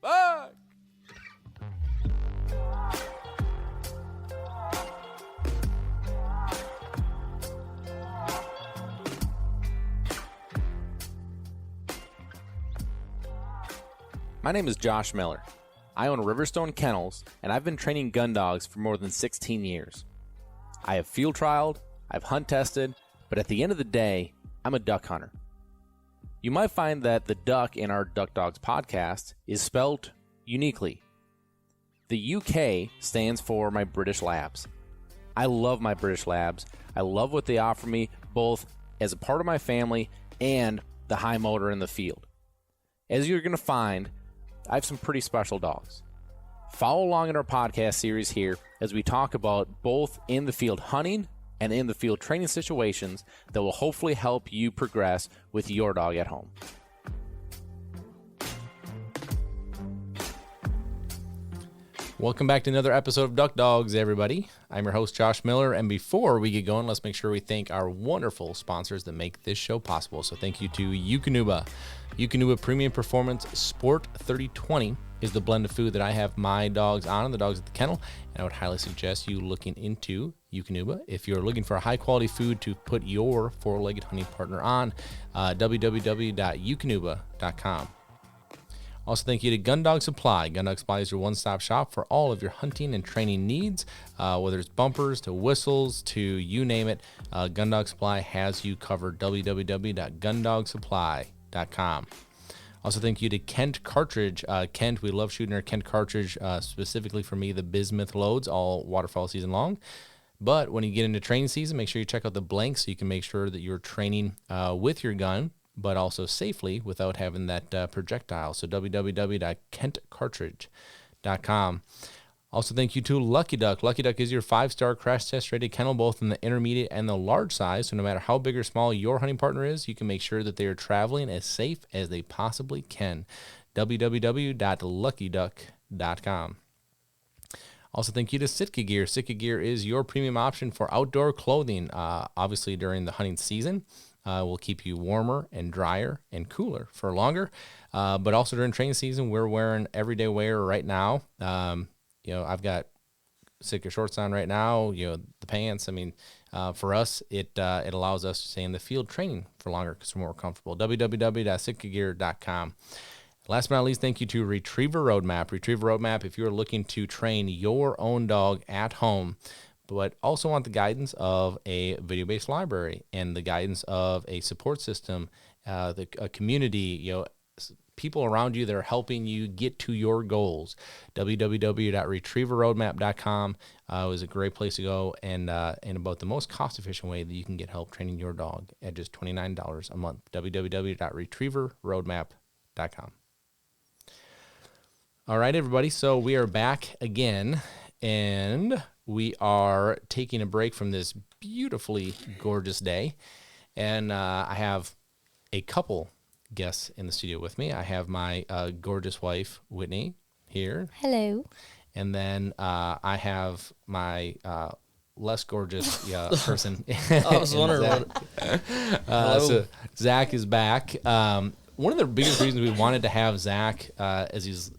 Bye. My name is Josh Miller. I own Riverstone Kennels, and I've been training gun dogs for more than 16 years. I have field trialed, I've hunt tested, but at the end of the day, I'm a duck hunter. You might find that the duck in our Duck Dogs podcast is spelled uniquely. The UK stands for my British Labs. I love my British Labs. I love what they offer me, both as a part of my family and the high motor in the field. As you're going to find, I have some pretty special dogs. Follow along in our podcast series here as we talk about both in the field hunting and in the field training situations that will hopefully help you progress with your dog at home. Welcome back to another episode of Duck Dogs, everybody. I'm your host, Josh Miller, and before we get going, let's make sure we thank our wonderful sponsors that make this show possible. So thank you to Eukanuba. Eukanuba Premium Performance Sport 3020 is the blend of food that I have my dogs on and the dogs at the kennel, and I would highly suggest you looking into Eukanuba if you're looking for a high-quality food to put your four-legged hunting partner on. www.eukanuba.com. Also, thank you to Gun Dog Supply. Gun Dog Supply is your one-stop shop for all of your hunting and training needs, whether it's bumpers to whistles to you name it. Gun Dog Supply has you covered. www.gundogsupply.com. Also, thank you to Kent Cartridge. Kent, we love shooting our Kent cartridge, specifically for me, the bismuth loads, all waterfowl season long. But when you get into training season, make sure you check out the blanks so you can make sure that you're training with your gun, but also safely without having that projectile. So www.kentcartridge.com. Also, thank you to Lucky Duck. Lucky Duck is your 5-star crash test rated kennel, both in the intermediate and the large size. So no matter how big or small your hunting partner is, you can make sure that they are traveling as safe as they possibly can. www.luckyduck.com. Also, thank you to Sitka Gear. Sitka Gear is your premium option for outdoor clothing, obviously during the hunting season. Will keep you warmer and drier and cooler for longer. But also during training season, we're wearing everyday wear right now. I've got Sitka shorts on right now, the pants. I mean, for us, it allows us to stay in the field training for longer because we're more comfortable. www.sitkagear.com. Last but not least, thank you to Retriever Roadmap. Retriever Roadmap, if you're looking to train your own dog at home, but also want the guidance of a video-based library and the guidance of a support system, a community, people around you that are helping you get to your goals. www.retrieverroadmap.com is a great place to go and about the most cost-efficient way that you can get help training your dog at just $29 a month. www.retrieverroadmap.com. All right, everybody, so we are back again, and we are taking a break from this beautifully gorgeous day, and I have a couple guests in the studio with me. I have my gorgeous wife, Whitney, here. Hello. And then I have my less gorgeous person. I was wondering what. So Zach is back. One of the biggest reasons we wanted to have Zach, as he's,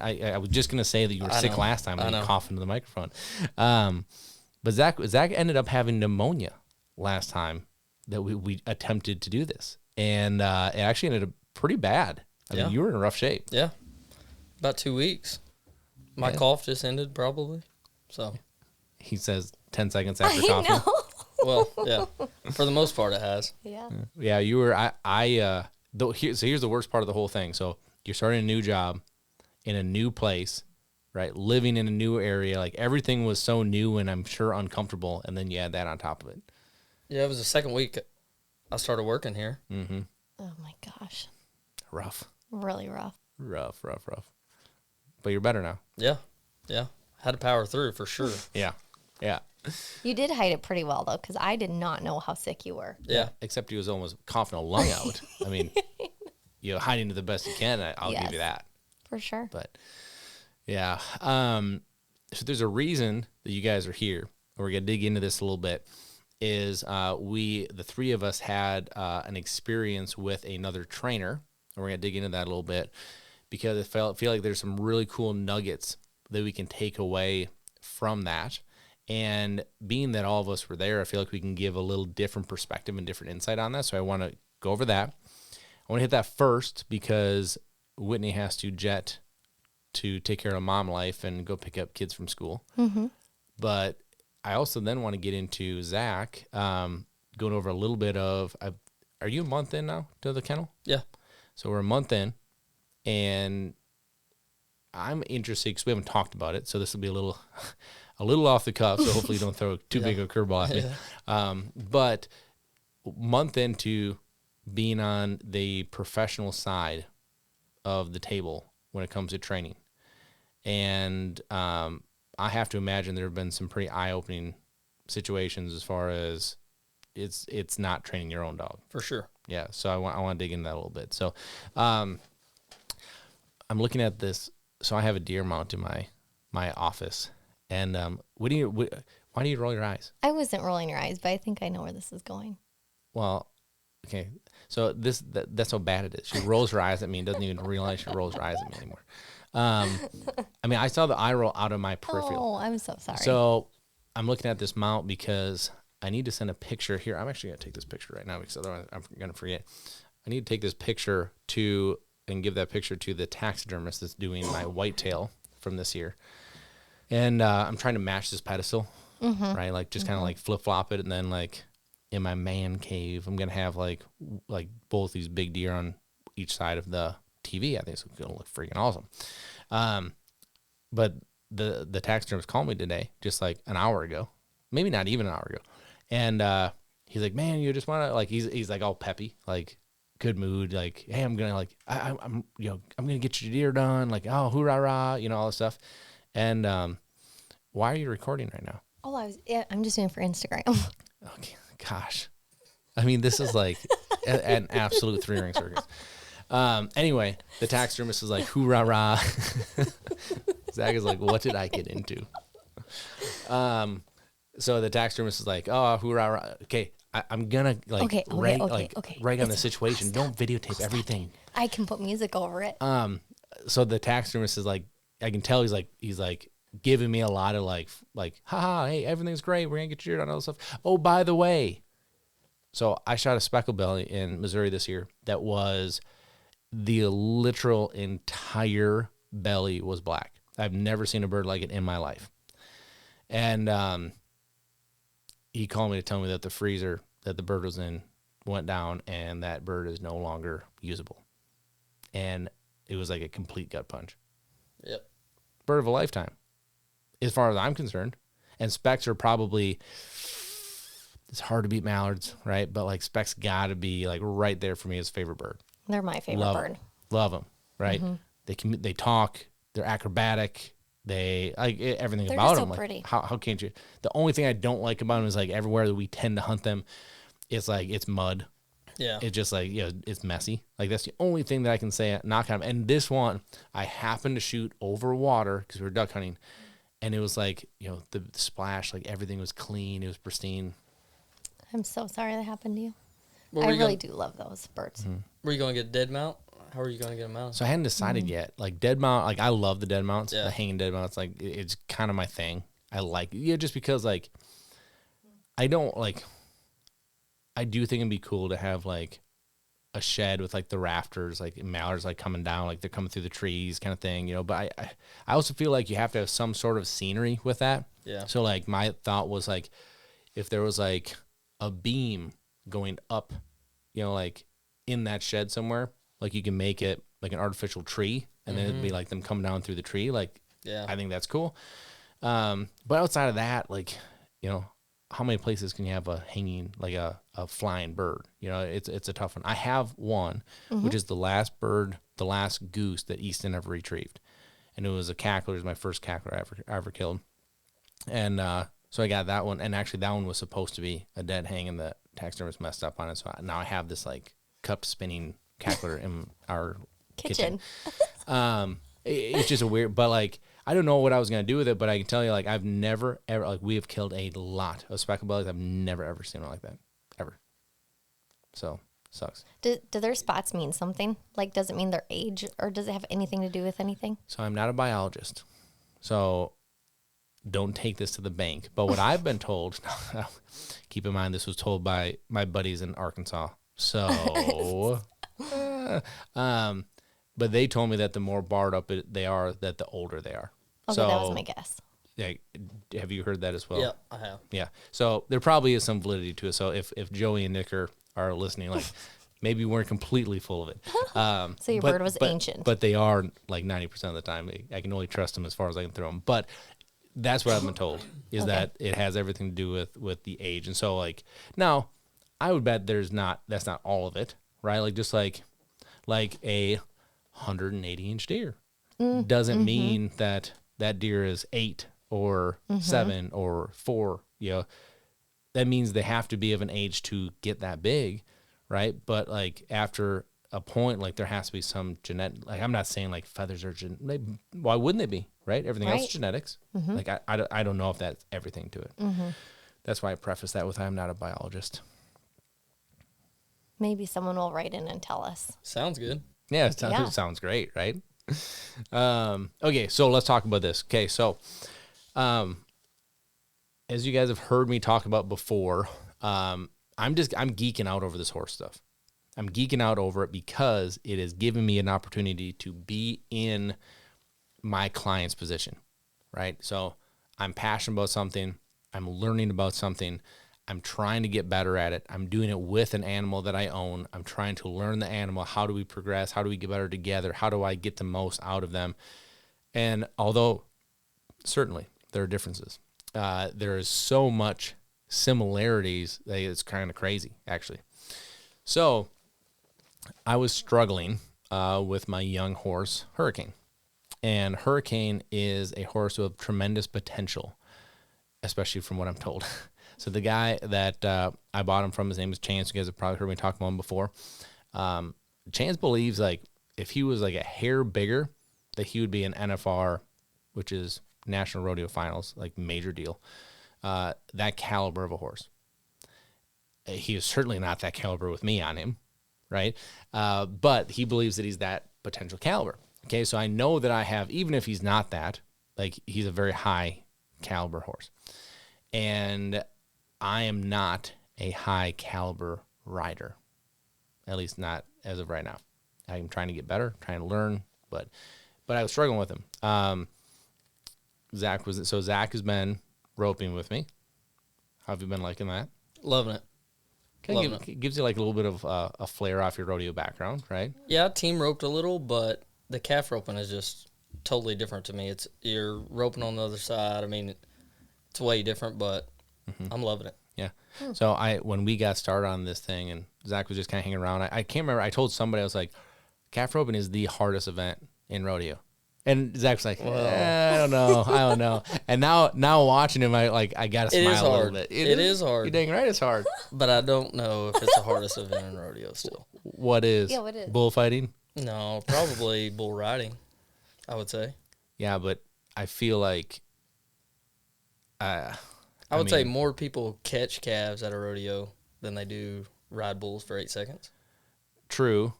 I was just going to say that you were sick last time when you coughed into the microphone. But Zach ended up having pneumonia last time that we attempted to do this. And it actually ended up pretty bad. I mean, you were in rough shape. Yeah. About 2 weeks. My cough just ended, probably. So he says 10 seconds after coughing. Know. Well, yeah. For the most part, it has. Yeah. Yeah, you were. Here's the worst part of the whole thing. So you're starting a new job in a new place, right? Living in a new area. Like everything was so new and I'm sure uncomfortable. And then you add that on top of it. Yeah, it was the second week I started working here. Mm-hmm. Oh my gosh. Rough. Really rough. Rough. But you're better now. Yeah. Had to power through for sure. Yeah. You did hide it pretty well, though, because I did not know how sick you were. Yeah. Except he was almost coughing a lung out. I mean, hiding to the best you can. I'll give you that. For sure. But, yeah. So there's a reason that you guys are here. And we're going to dig into this a little bit. is the three of us had an experience with another trainer, and we're gonna dig into that a little bit because I feel like there's some really cool nuggets that we can take away from that. And being that all of us were there, I feel like we can give a little different perspective and different insight on that. So I want to go over that. I want to hit that first because Whitney has to jet to take care of mom life and go pick up kids from school. Mm-hmm. But I also then want to get into Zach, going over a little bit of, are you a month in now to the kennel? Yeah. So we're a month in, and I'm interested because we haven't talked about it. So this will be a little off the cuff. So hopefully you don't throw too big of a curveball at me. Yeah. But month into being on the professional side of the table when it comes to training. And I have to imagine there have been some pretty eye-opening situations as far as it's not training your own dog. For sure. Yeah, so I want to dig into that a little bit. So I'm looking at this. So I have a deer mount in my office. And why do you roll your eyes? I wasn't rolling your eyes, but I think I know where this is going. Well, okay. So that's how bad it is. She rolls her eyes at me and doesn't even realize she rolls her eyes at me anymore. I mean, I saw the eye roll out of my peripheral. Oh, I'm so sorry. So I'm looking at this mount because I need to send a picture here. I'm actually going to take this picture right now because otherwise I'm going to forget. I need to take this picture and give that picture to the taxidermist that's doing my whitetail from this year. And I'm trying to match this pedestal, right? Like just kind of like flip flop it, and then like in my man cave, I'm gonna have like both these big deer on each side of the TV. I think it's gonna look freaking awesome. But the taxidermist called me today, just like an hour ago, maybe not even an hour ago, and he's like, "Man, you just want to like," he's like all peppy, like good mood, like, "Hey, I'm gonna like I'm gonna get your deer done, like oh hoorah rah, all this stuff." And why are you recording right now? Oh, I'm just doing it for Instagram. Okay, gosh. I mean, this is like an absolute three-ring circus. Anyway, the taxidermist is like, hoorah rah. Zach is like, what did I get into? So the taxidermist is like, oh, hoorah rah. Okay, I'm gonna like write on the situation. Don't videotape everything. I can put music over it. So the taxidermist is like, I can tell he's like giving me a lot of like, haha, hey, everything's great. We're gonna get you on all this stuff. Oh, by the way, so I shot a speckled belly in Missouri this year. That was the literal entire belly was black. I've never seen a bird like it in my life. And he called me to tell me that the freezer that the bird was in went down and that bird is no longer usable. And it was like a complete gut punch. Yep. Bird of a lifetime, as far as I'm concerned. And specks are probably, it's hard to beat mallards, right? But like specks got to be like right there for me as favorite bird. They're my favorite bird. Love them, right? They talk. They're acrobatic. They like everything They're about just so them. Like, pretty. how can't you? The only thing I don't like about them is like everywhere that we tend to hunt them, it's like it's mud. Yeah. It's just like, it's messy. Like that's the only thing that I can say knock on. And this one, I happened to shoot over water because we were duck hunting, and it was like, the splash, like everything was clean. It was pristine. I'm so sorry that happened to you. Well, I really do love those birds. Were you going to get a dead mount? How are you going to get a mount? So I hadn't decided yet. Like dead mount, like I love the dead mounts, Yeah. the hanging dead mounts. Like it's kind of my thing. I like just because like I don't like. I do think it'd be cool to have like a shed with like the rafters, like mallards like coming down, like they're coming through the trees, kind of thing, But I also feel like you have to have some sort of scenery with that. Yeah. So like my thought was like, if there was like a beam going up, like in that shed somewhere, like you can make it like an artificial tree, and then it'd be like them coming down through the tree. Like, Yeah. I think that's cool. But outside of that, like, how many places can you have a hanging, like a flying bird? It's a tough one. I have one, which is the last goose that Easton ever retrieved. And it was a cackler. It was my first cackler I ever killed. And so I got that one. And actually that one was supposed to be a dead hang, and the taxidermist messed up on it. So now I have this like cup spinning cackler in our kitchen. It's just a weird, but like, I don't know what I was going to do with it, but I can tell you, like, I've never, ever, like, we have killed a lot of speckled bellies. I've never, ever seen one like that, ever. So, sucks. Do their spots mean something? Like, does it mean their age, or does it have anything to do with anything? So I'm not a biologist, so don't take this to the bank. But what I've been told, keep in mind, this was told by my buddies in Arkansas. So, but they told me that the more barred up they are, that the older they are. Okay, So, that was my guess. yeah, have you heard that as well? Yeah, I have. Yeah. So there probably is some validity to it. So if Joey and Nick are listening, like, maybe we weren't completely full of it. So your bird was ancient. But they are like 90% of the time. I can only trust them as far as I can throw them. But that's what I've been told, is that it has everything to do with the age. And so, like, now I would bet that's not all of it, right? Like, just like a 180-inch deer doesn't mean that deer is 8 or 7 or 4, you know. That means they have to be of an age to get that big, right? But, like, after a point, like, there has to be some genetic, like, I'm not saying like feathers are why wouldn't they be, right? Everything else is genetics. Like, I don't know if that's everything to it. That's why I preface that with I'm not a biologist. Maybe someone will write in and tell us. Sounds good. Yeah, it sounds great, right? Okay, so let's talk about this. Okay, so as you guys have heard me talk about before, I'm geeking out over this horse stuff. I'm geeking out over it because it has given me an opportunity to be in my client's position, right? So I'm passionate about something. I'm learning about something. I'm trying to get better at it. I'm doing it with an animal that I own. I'm trying to learn the animal. How do we progress? How do we get better together? How do I get the most out of them? And although certainly there are differences, there is so much similarities that it's kind of crazy, actually. So I was struggling with my young horse, Hurricane. And Hurricane is a horse with tremendous potential, especially from what I'm told. So the guy that I bought him from, his name is Chance. You guys have probably heard me talk about him before. Chance believes, like, if he was like a hair bigger, that he would be an NFR, which is National Rodeo Finals, like, major deal. That caliber of a horse. He is certainly not that caliber with me on him, right? But he believes that he's that potential caliber. Okay, so I know that I have, even if he's not that, like, he's a very high caliber horse. And I am not a high caliber rider, at least not as of right now. I'm trying to get better, trying to learn, but I was struggling with him. Zach has been roping with me. How have you been liking that? Loving it. It gives you like a little bit of a flare off your rodeo background, right? Yeah, team roped a little, but the calf roping is just totally different to me. You're roping on the other side. I mean, it's way different, but I'm loving it. Yeah. So when we got started on this thing, and Zach was just kind of hanging around, I can't remember. I told somebody, I was like, calf roping is the hardest event in rodeo. And Zach's like, I don't know. And now watching him, I got to smile a little bit. It is hard. You're dang right, it's hard. But I don't know if it's the hardest event in rodeo still. What is? Yeah, what is? Bullfighting? No, probably bull riding, I would say. Yeah, but I feel like I would say more people catch calves at a rodeo than they do ride bulls for 8 seconds. True.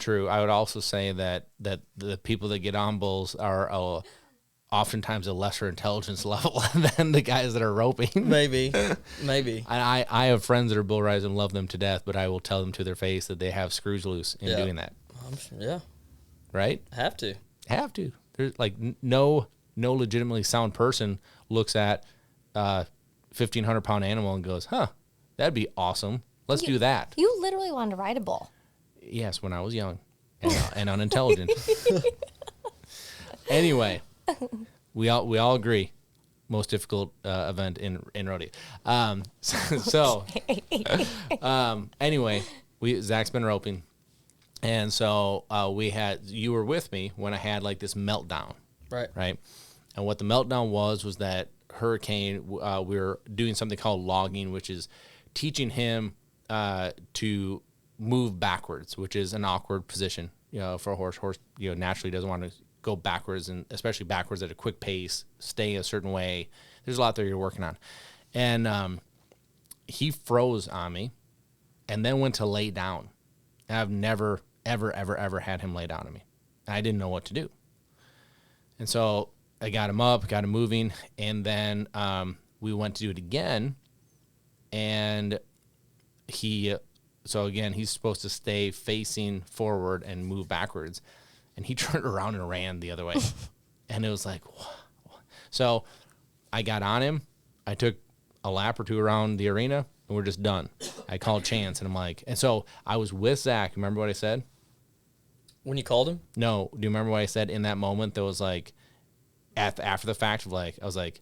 I would also say that the people that get on bulls are oftentimes a lesser intelligence level than the guys that are roping. Maybe. I have friends that are bull riders and love them to death, but I will tell them to their face that they have screws loose in doing that. Yeah. Right? Have to. There's like no legitimately sound person looks at 1,500-pound animal and goes, huh, that'd be awesome. Let's do that. You literally wanted to ride a bull. Yes, when I was young and unintelligent. Anyway, we all agree, most difficult event in rodeo. Anyway, Zach's been roping, and so you were with me when I had like this meltdown, right? And what the meltdown was that Hurricane, we were doing something called logging, which is teaching him to move backwards, which is an awkward position, for a horse. Horse, naturally doesn't want to go backwards, and especially backwards at a quick pace, stay a certain way. There's a lot that you're working on. And he froze on me and then went to lay down. And I've never, ever, ever, ever had him lay down on me. And I didn't know what to do. And so I got him up, got him moving, and then we went to do it again. And so again, he's supposed to stay facing forward and move backwards. And he turned around and ran the other way. And it was like, so I got on him. I took a lap or two around the arena, and we're just done. I called Chance, and I'm like, and so I was with Zach. Remember what I said? When you called him? No. Do you remember what I said in that moment? That was like, after the fact of like, I was like,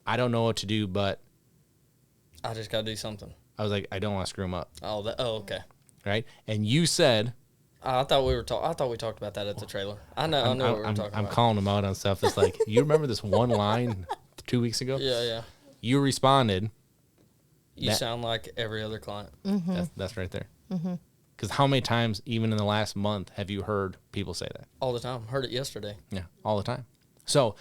I don't know what to do, but I just got to do something. I was like, I don't want to screw him up. Oh, okay. Right? And you said, I thought we talked about that at the trailer. I know what we were talking about. I'm calling him out on stuff that's like, you remember this one line 2 weeks ago? Yeah. You responded. You sound like every other client. Mm-hmm. That's right there. Because how many times, even in the last month, have you heard people say that? All the time. Heard it yesterday. Yeah, all the time. So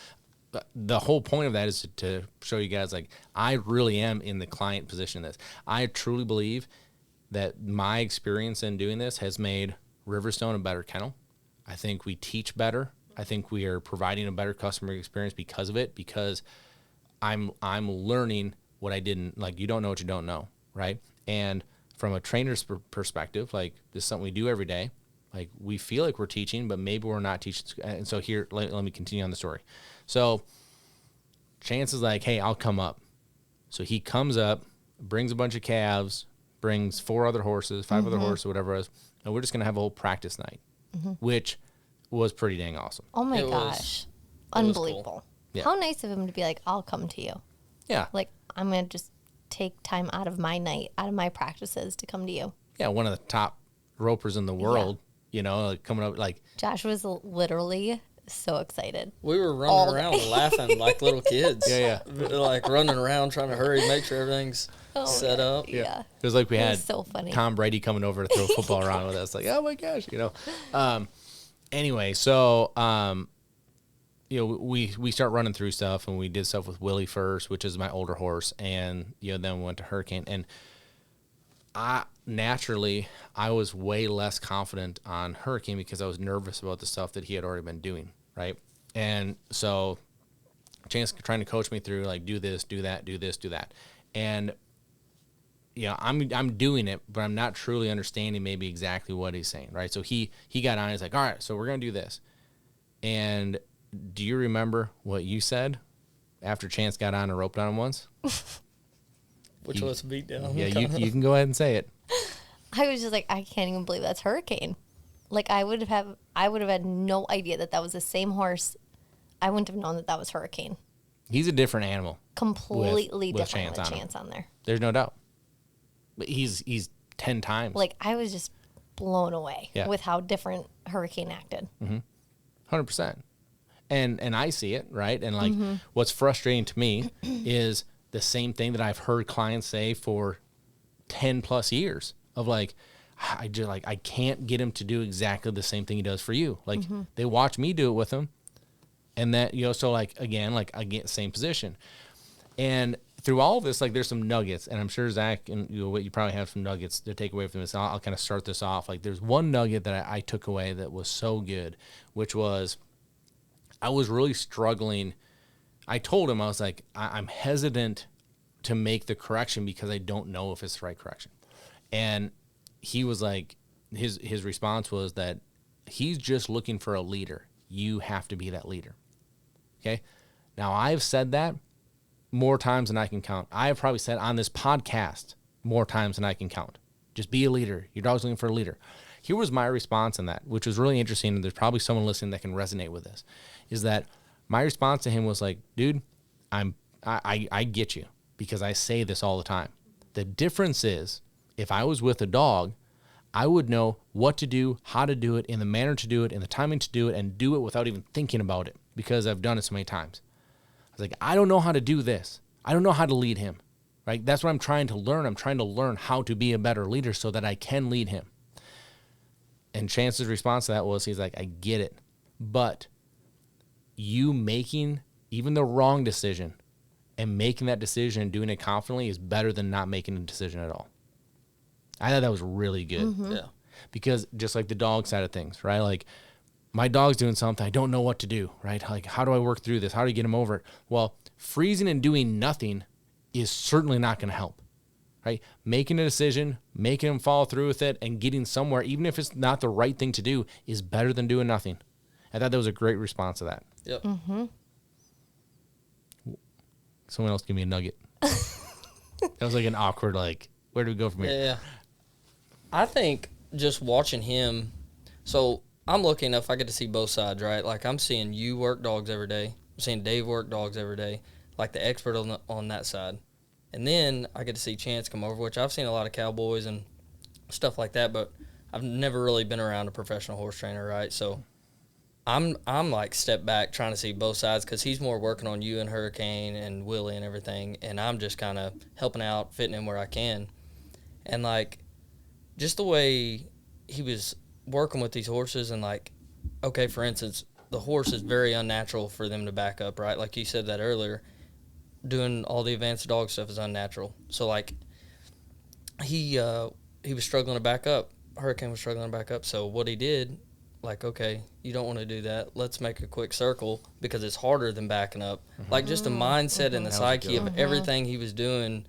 the whole point of that is to show you guys, like, I really am in the client position in this. I truly believe that my experience in doing this has made Riverstone a better kennel. I think we teach better. I think we are providing a better customer experience because of it, because I'm learning what I didn't, like, you don't know what you don't know, right? And from a trainer's perspective, like, this is something we do every day. Like, we feel like we're teaching, but maybe we're not teaching. And so here, let me continue on the story. So Chance is like, hey, I'll come up. So he comes up, brings a bunch of calves, brings 4 other horses, 5 other horses, whatever it was, and we're just going to have a whole practice night, which was pretty dang awesome. Oh my It was- gosh. it was Unbelievable. cool. Yeah. How nice of him to be like, I'll come to you. Yeah. Like, I'm going to just take time out of my night, out of my practices to come to you. Yeah, one of the top ropers in the world, you know, like coming up, like, Josh was literally so excited. We were All running around laughing like little kids. Yeah. Like running around trying to hurry, make sure everything's set up. Yeah. it was like we It had was so funny. Tom Brady coming over to throw a football around with us. Like, oh my gosh, you know. Anyway, so you know, we start running through stuff, and we did stuff with Willie first, which is my older horse, and you know, then we went to Hurricane, and I was way less confident on Hurricane because I was nervous about the stuff that he had already been doing, right? And so Chance trying to coach me through, like, do this, do that, do this, do that, and you know, I'm doing it, but I'm not truly understanding maybe exactly what he's saying, right? So he got on, he's like, all right, so we're gonna do this. And do you remember what you said after Chance got on and roped on him once? Which was a beat down. Yeah, you can go ahead and say it. I was just like, I can't even believe that's Hurricane. Like, I would have had no idea that was the same horse. I wouldn't have known that was Hurricane. He's a different animal. Completely with different Chance with on him. Chance on there. There's no doubt. But he's 10 times. Like, I was just blown away Yeah. with how different Hurricane acted. 100%. And I see it, right? And like, what's frustrating to me is the same thing that I've heard clients say for 10 plus years of like, I can't get him to do exactly the same thing he does for you. Like, they watch me do it with him, and that, you know, so like, again, like, I get the same position. And through all of this, like, there's some nuggets, and I'm sure Zach and you probably have some nuggets to take away from this. I'll kind of start this off. Like, there's one nugget that I took away that was so good, which was I was really struggling. I told him, I was like, I'm hesitant to make the correction because I don't know if it's the right correction. And he was like, his response was that he's just looking for a leader. You have to be that leader. Okay. Now, I've said that more times than I can count. I have probably said on this podcast more times than I can count. Just be a leader. Your dog's looking for a leader. Here was my response on that, which was really interesting. And there's probably someone listening that can resonate with this, is that my response to him was like, dude, I get you, because I say this all the time. The difference is, if I was with a dog, I would know what to do, how to do it, in the manner to do it, in the timing to do it, and do it without even thinking about it, because I've done it so many times. I was like, I don't know how to do this. I don't know how to lead him, right? That's what I'm trying to learn. I'm trying to learn how to be a better leader so that I can lead him. And Chance's response to that was, he's like, I get it, but you making even the wrong decision and making that decision and doing it confidently is better than not making a decision at all. I thought that was really good. Yeah. Because just like the dog side of things, right? Like my dog's doing something, I don't know what to do, right? Like, how do I work through this? How do I get him over it? Well, freezing and doing nothing is certainly not going to help, right? Making a decision, making him follow through with it, and getting somewhere, even if it's not the right thing to do, is better than doing nothing. I thought that was a great response to that. Yep. Someone else give me a nugget. That was like an awkward, like, where do we go from here? Yeah. I think just watching him, so I'm lucky enough I get to see both sides, right? Like I'm seeing you work dogs every day. I'm seeing Dave work dogs every day, like the expert on that side. And then I get to see Chance come over, which I've seen a lot of cowboys and stuff like that, but I've never really been around a professional horse trainer, right? So I'm like step back trying to see both sides because he's more working on you and Hurricane and Willie and everything, and I'm just kind of helping out, fitting in where I can. And like just the way he was working with these horses and like, okay, for instance, the horse is very unnatural for them to back up, right? Like you said that earlier, doing all the advanced dog stuff is unnatural. So like he was struggling to back up. Hurricane was struggling to back up. So what he did, like, okay, you don't want to do that. Let's make a quick circle because it's harder than backing up. Like just the mindset and the psyche of everything he was doing,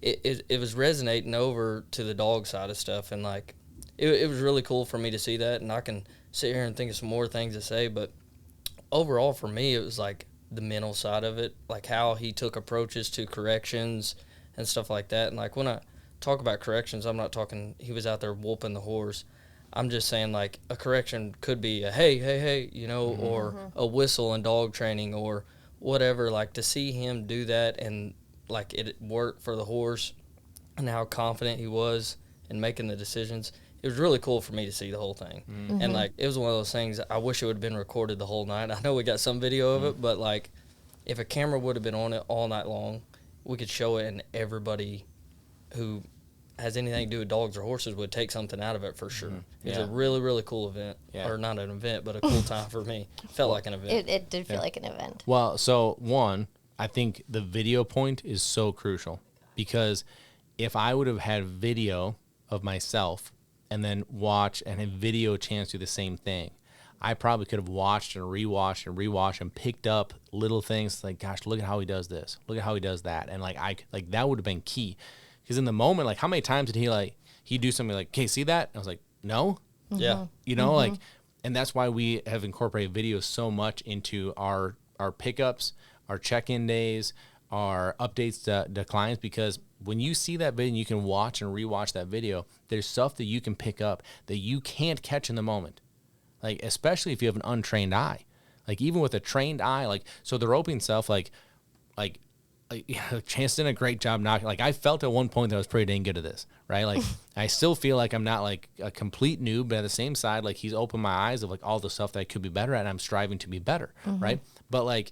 it was resonating over to the dog side of stuff. And like, it was really cool for me to see that. And I can sit here and think of some more things to say, but overall for me, it was like the mental side of it, like how he took approaches to corrections and stuff like that. And like when I talk about corrections, I'm not talking he was out there whooping the horse. I'm just saying like a correction could be a hey, you know, or a whistle in dog training or whatever. Like to see him do that and like it worked for the horse and how confident he was in making the decisions. It was really cool for me to see the whole thing. And like it was one of those things I wish it would have been recorded the whole night. I know we got some video of it, but like if a camera would have been on it all night long, we could show it and everybody who has anything to do with dogs or horses would take something out of it for sure. It was a really, really cool event. Or not an event, but a cool time for me. Felt like an event. It did feel like an event. Well, so one, I think the video point is so crucial because if I would have had video of myself and then watch and have video Chance do the same thing, I probably could have watched and rewatched and picked up little things like, gosh, look at how he does this. Look at how he does that. And like that would have been key. Because in the moment, like how many times did he do something like, okay, see that? And I was like, no. Yeah. You know, like, and that's why we have incorporated videos so much into our pickups, our check-in days, our updates to clients, because when you see that video and you can watch and rewatch that video, there's stuff that you can pick up that you can't catch in the moment. Like, especially if you have an untrained eye. Like, even with a trained eye, like, so the roping stuff, like Chance did a great job knocking. Like, I felt at one point that I was pretty dang good at this, right? Like, I still feel like I'm not, like, a complete noob, but at the same side, like, he's opened my eyes of, like, all the stuff that I could be better at, and I'm striving to be better, right? But, like,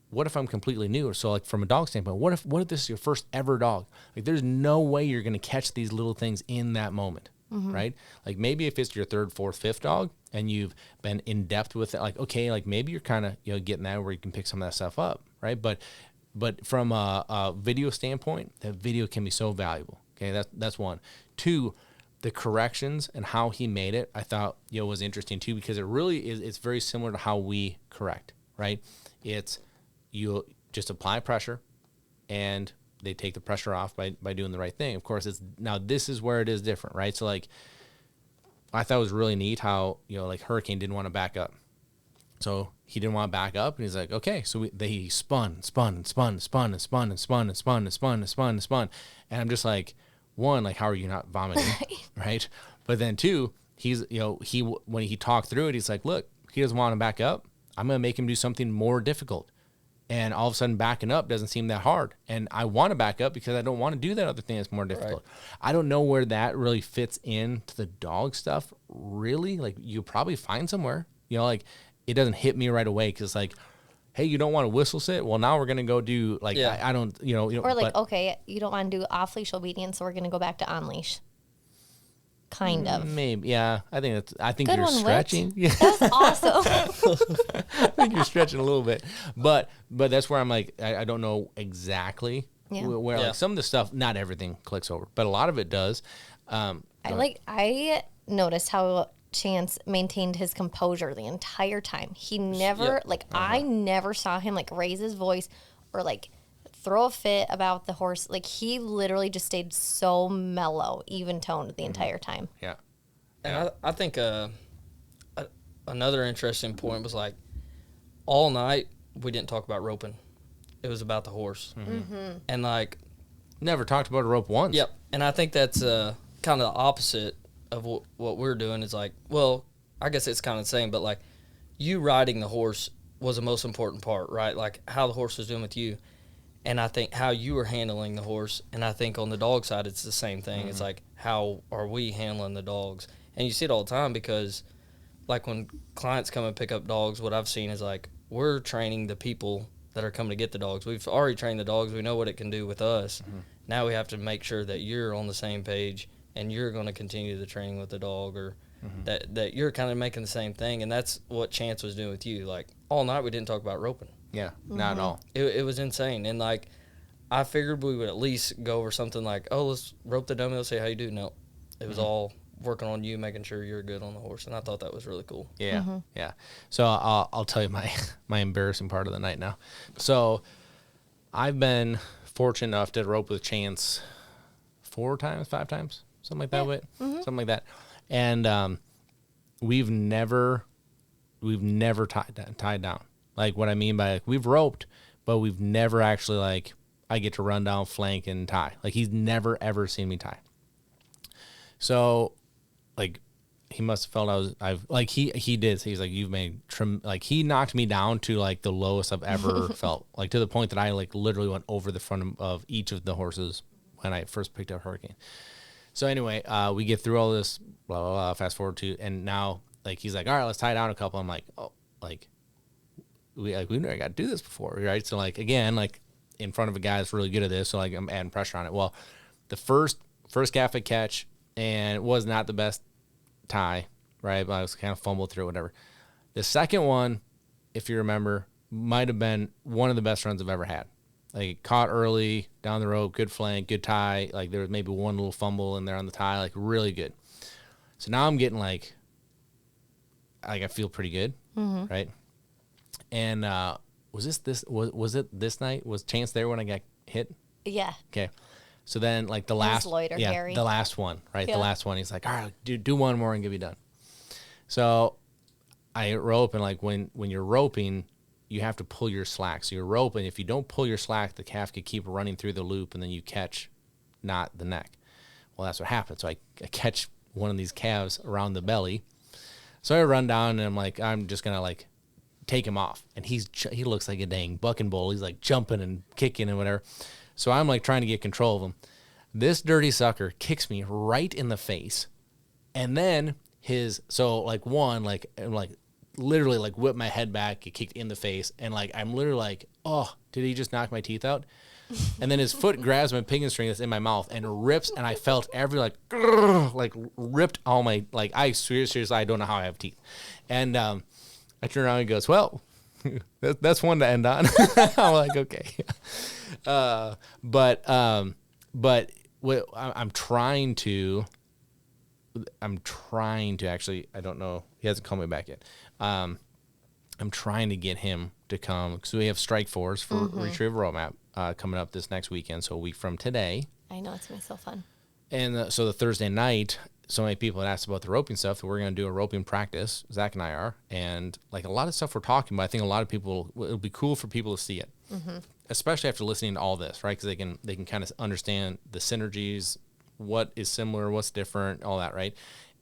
what if I'm completely new? So, like, from a dog standpoint, what if this is your first ever dog? Like, there's no way you're going to catch these little things in that moment, right? Like, maybe if it's your third, fourth, fifth dog, and you've been in depth with it, like, okay, like, maybe you're kind of, you know, getting that where you can pick some of that stuff up, right? But from a video standpoint, that video can be so valuable. Okay, that's one. Two, the corrections and how he made it, I thought, you know, was interesting too, because it really is. It's very similar to how we correct, right? It's you just apply pressure, and they take the pressure off by doing the right thing. Of course, now this is where it is different, right? So like, I thought it was really neat how, you know, like Hurricane didn't want to back up. So he didn't want to back up, and he's like, okay. So he spun. And I'm just like, one, like, how are you not vomiting, right? But then two, he's, you know, when he talked through it, he's like, look, he doesn't want to back up. I'm going to make him do something more difficult. And all of a sudden backing up doesn't seem that hard. And I want to back up because I don't want to do that other thing that's more difficult. Right. I don't know where that really fits into the dog stuff, really. Like, you probably find somewhere, you know, like, it doesn't hit me right away because, like, hey, you don't want to whistle sit? Well, now we're going to go do, like, I don't, you know. Or, like, okay, you don't want to do off-leash obedience, so we're going to go back to on-leash. kind of. Maybe, yeah. I think Good you're one, Whit. stretching. Yeah, That was awesome. I think you're stretching a little bit, but that's where I'm like, I don't know exactly Yeah. where Yeah. like some of the stuff, not everything clicks over, but a lot of it does. I noticed how Chance maintained his composure the entire time. He never Yep. I never saw him like raise his voice or like throw a fit about the horse. Like he literally just stayed so mellow, even toned the entire time. Yeah, And I think another interesting point was like all night we didn't talk about roping. It was about the horse. And like, never talked about a rope once. yep. And I think that's kind of the opposite of what we're doing is like, well, I guess it's kind of the same, but like you riding the horse was the most important part, right? Like how the horse was doing with you. And I think how you were handling the horse. And I think on the dog side, it's the same thing. It's like, how are we handling the dogs? And you see it all the time because, like, when clients come and pick up dogs, what I've seen is, like, we're training the people that are coming to get the dogs. We've already trained the dogs. We know what it can do with us. Now we have to make sure that you're on the same page and you're going to continue the training with the dog or that you're kind of making the same thing. And that's what Chance was doing with you. Like, all night we didn't talk about roping. Yeah, not at all. It was insane. And, like, I figured we would at least go over something like, oh, let's rope the dummy. Let's see how you do. No, it was all working on you, making sure you're good on the horse. And I thought that was really cool. Yeah, yeah. So I'll tell you my embarrassing part of the night now. So I've been fortunate enough to rope with Chance 5 times, something like that. Something like that. And we've never tied down. Like what I mean by like we've roped, but we've never actually like I get to run down, flank, and tie. Like he's never ever seen me tie. So, like, he must have felt he did. He's like, you've made like he knocked me down to like the lowest I've ever felt. Like to the point that I like literally went over the front of each of the horses when I first picked up Hurricane. So anyway, we get through all this, blah blah blah. Fast forward to, and now like he's like, all right, let's tie down a couple. I'm like, oh, like we've never got to do this before, right? So like again, like in front of a guy that's really good at this, so like I'm adding pressure on it. Well, the first gaff I catch. And it was not the best tie, right? But I was kind of fumbled through it, whatever. The second one, if you remember, might have been one of the best runs I've ever had. Like caught early, down the rope, good flank, good tie. Like there was maybe one little fumble in there on the tie, like really good. So now I'm getting like I feel pretty good, right? And was it this night? Was Chance there when I got hit? Yeah. Okay. So then, like the last, Gary. the last one, right? Yeah. The last one, he's like, all right, do one more and get me done. So I rope, and like when you're roping, you have to pull your slack. So you're roping. If you don't pull your slack, the calf could keep running through the loop, and then you catch not the neck. Well, that's what happened. So I catch one of these calves around the belly. So I run down, and I'm like, I'm just gonna like take him off, and he looks like a dang bucking bull. He's like jumping and kicking and whatever. So I'm like trying to get control of him. This dirty sucker kicks me right in the face. And then literally like whipped my head back, get kicked in the face. And like, I'm literally like, oh, did he just knock my teeth out? And then his foot grabs my pinion string that's in my mouth and rips. And I felt every like ripped all my, like, I seriously, I don't know how I have teeth. And I turn around and he goes, well, that's one to end on. I'm like, okay. But what I'm trying to actually, I don't know. He hasn't called me back yet. I'm trying to get him to come because we have strike fours for Retriever Roadmap coming up this next weekend. So a week from today. I know, it's going to be so fun. And so the Thursday night, so many people had asked about the roping stuff that we're going to do a roping practice. Zach and I are. And like a lot of stuff we're talking about, I think a lot of people, it'll be cool for people to see it. Especially after listening to all this, right? Because they can kind of understand the synergies, what is similar, what's different, all that, right?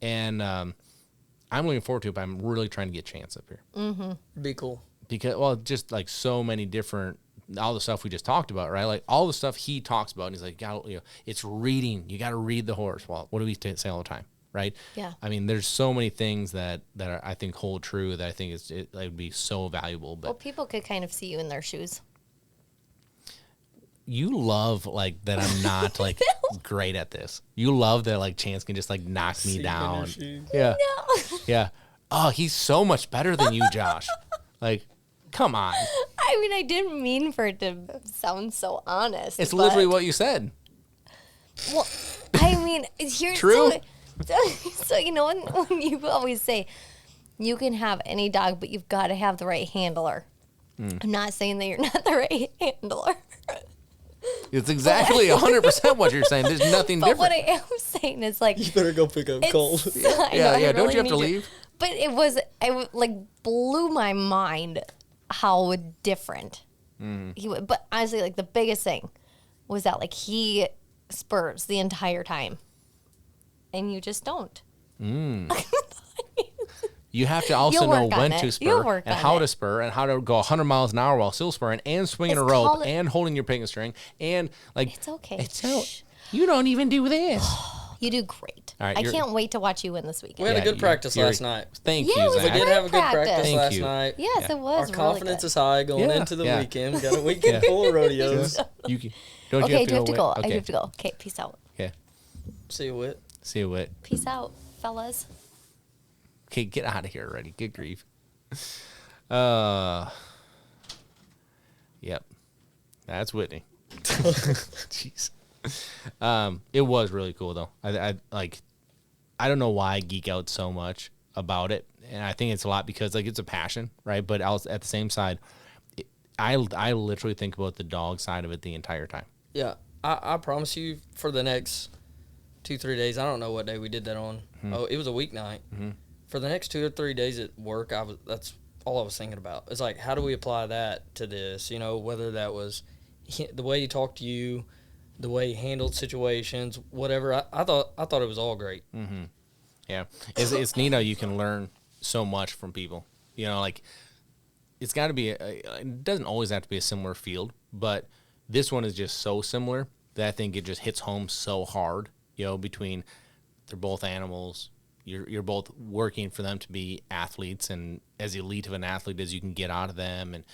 And I'm looking forward to it, but I'm really trying to get Chance up here. Be cool. Because, well, just like so many different, all the stuff we just talked about, right? Like all the stuff he talks about, and he's like, it's reading. You got to read the horse. Well, what do we say all the time, right? Yeah. I mean, there's so many things that are, I think, hold true that I think it would be so valuable. But Well, people could kind of see you in their shoes. You love like that I'm not like great at this. You love that like Chance can just like knock me down. Yeah. No. Yeah. Oh, he's so much better than you, Josh. Like, come on. I mean, I didn't mean for it to sound so honest. It's but- literally what you said. Well, I mean, here's True. So you know when you always say you can have any dog, but you've got to have the right handler. I'm not saying that you're not the right handler. It's exactly 100% what you're saying. There's nothing But different. what I am saying is like, You better go pick up Cole. Yeah. Don't you have to leave? But it like blew my mind how different he would. But honestly, like the biggest thing was that like he spurs the entire time, and you just don't. You have to also You'll know work on when it. to You'll spur work and on how it. to spur and how to go 100 miles an hour while still spurring and swinging a It's rope called- and holding your picking string and like It's okay. It's out. You don't even do this. You do great. All right, I you're- can't wait to watch you win this weekend. We had a Yeah, good practice you're- last night. Thank Yeah, you, it was We Zach. did great have a good practice practice. Thank last you. night. Yes, it was. Our really confidence good. is high going Yeah. into the Yeah. weekend. We got a weekend full of rodeos. You can, don't Okay, you do you have to win? go? I Okay. do have to go. Okay, peace out. Okay. See you, Whit. See you, Whit. Peace out, fellas. Okay, get out of here already. Good grief. Yep. That's Whitney. Jeez. It was really cool though. I don't know why I geek out so much about it, and I think it's a lot because like it's a passion, right? But at the same side, I literally think about the dog side of it the entire time. Yeah, I promise you for the next 2-3 days, I don't know what day we did that on. Oh, it was a weeknight. For the next 2 or 3 days at work, that's all I was thinking about. It's like, how do we apply that to this? You know, whether that was the way he talked to you, the way he handled situations, whatever. I thought it was all great. Yeah, it's neat how you can learn so much from people. You know, like it's got to be. It doesn't always have to be a similar field, but this one is just so similar that I think it just hits home so hard. You know, between they're both animals. You're both working for them to be athletes and as elite of an athlete as you can get out of them, and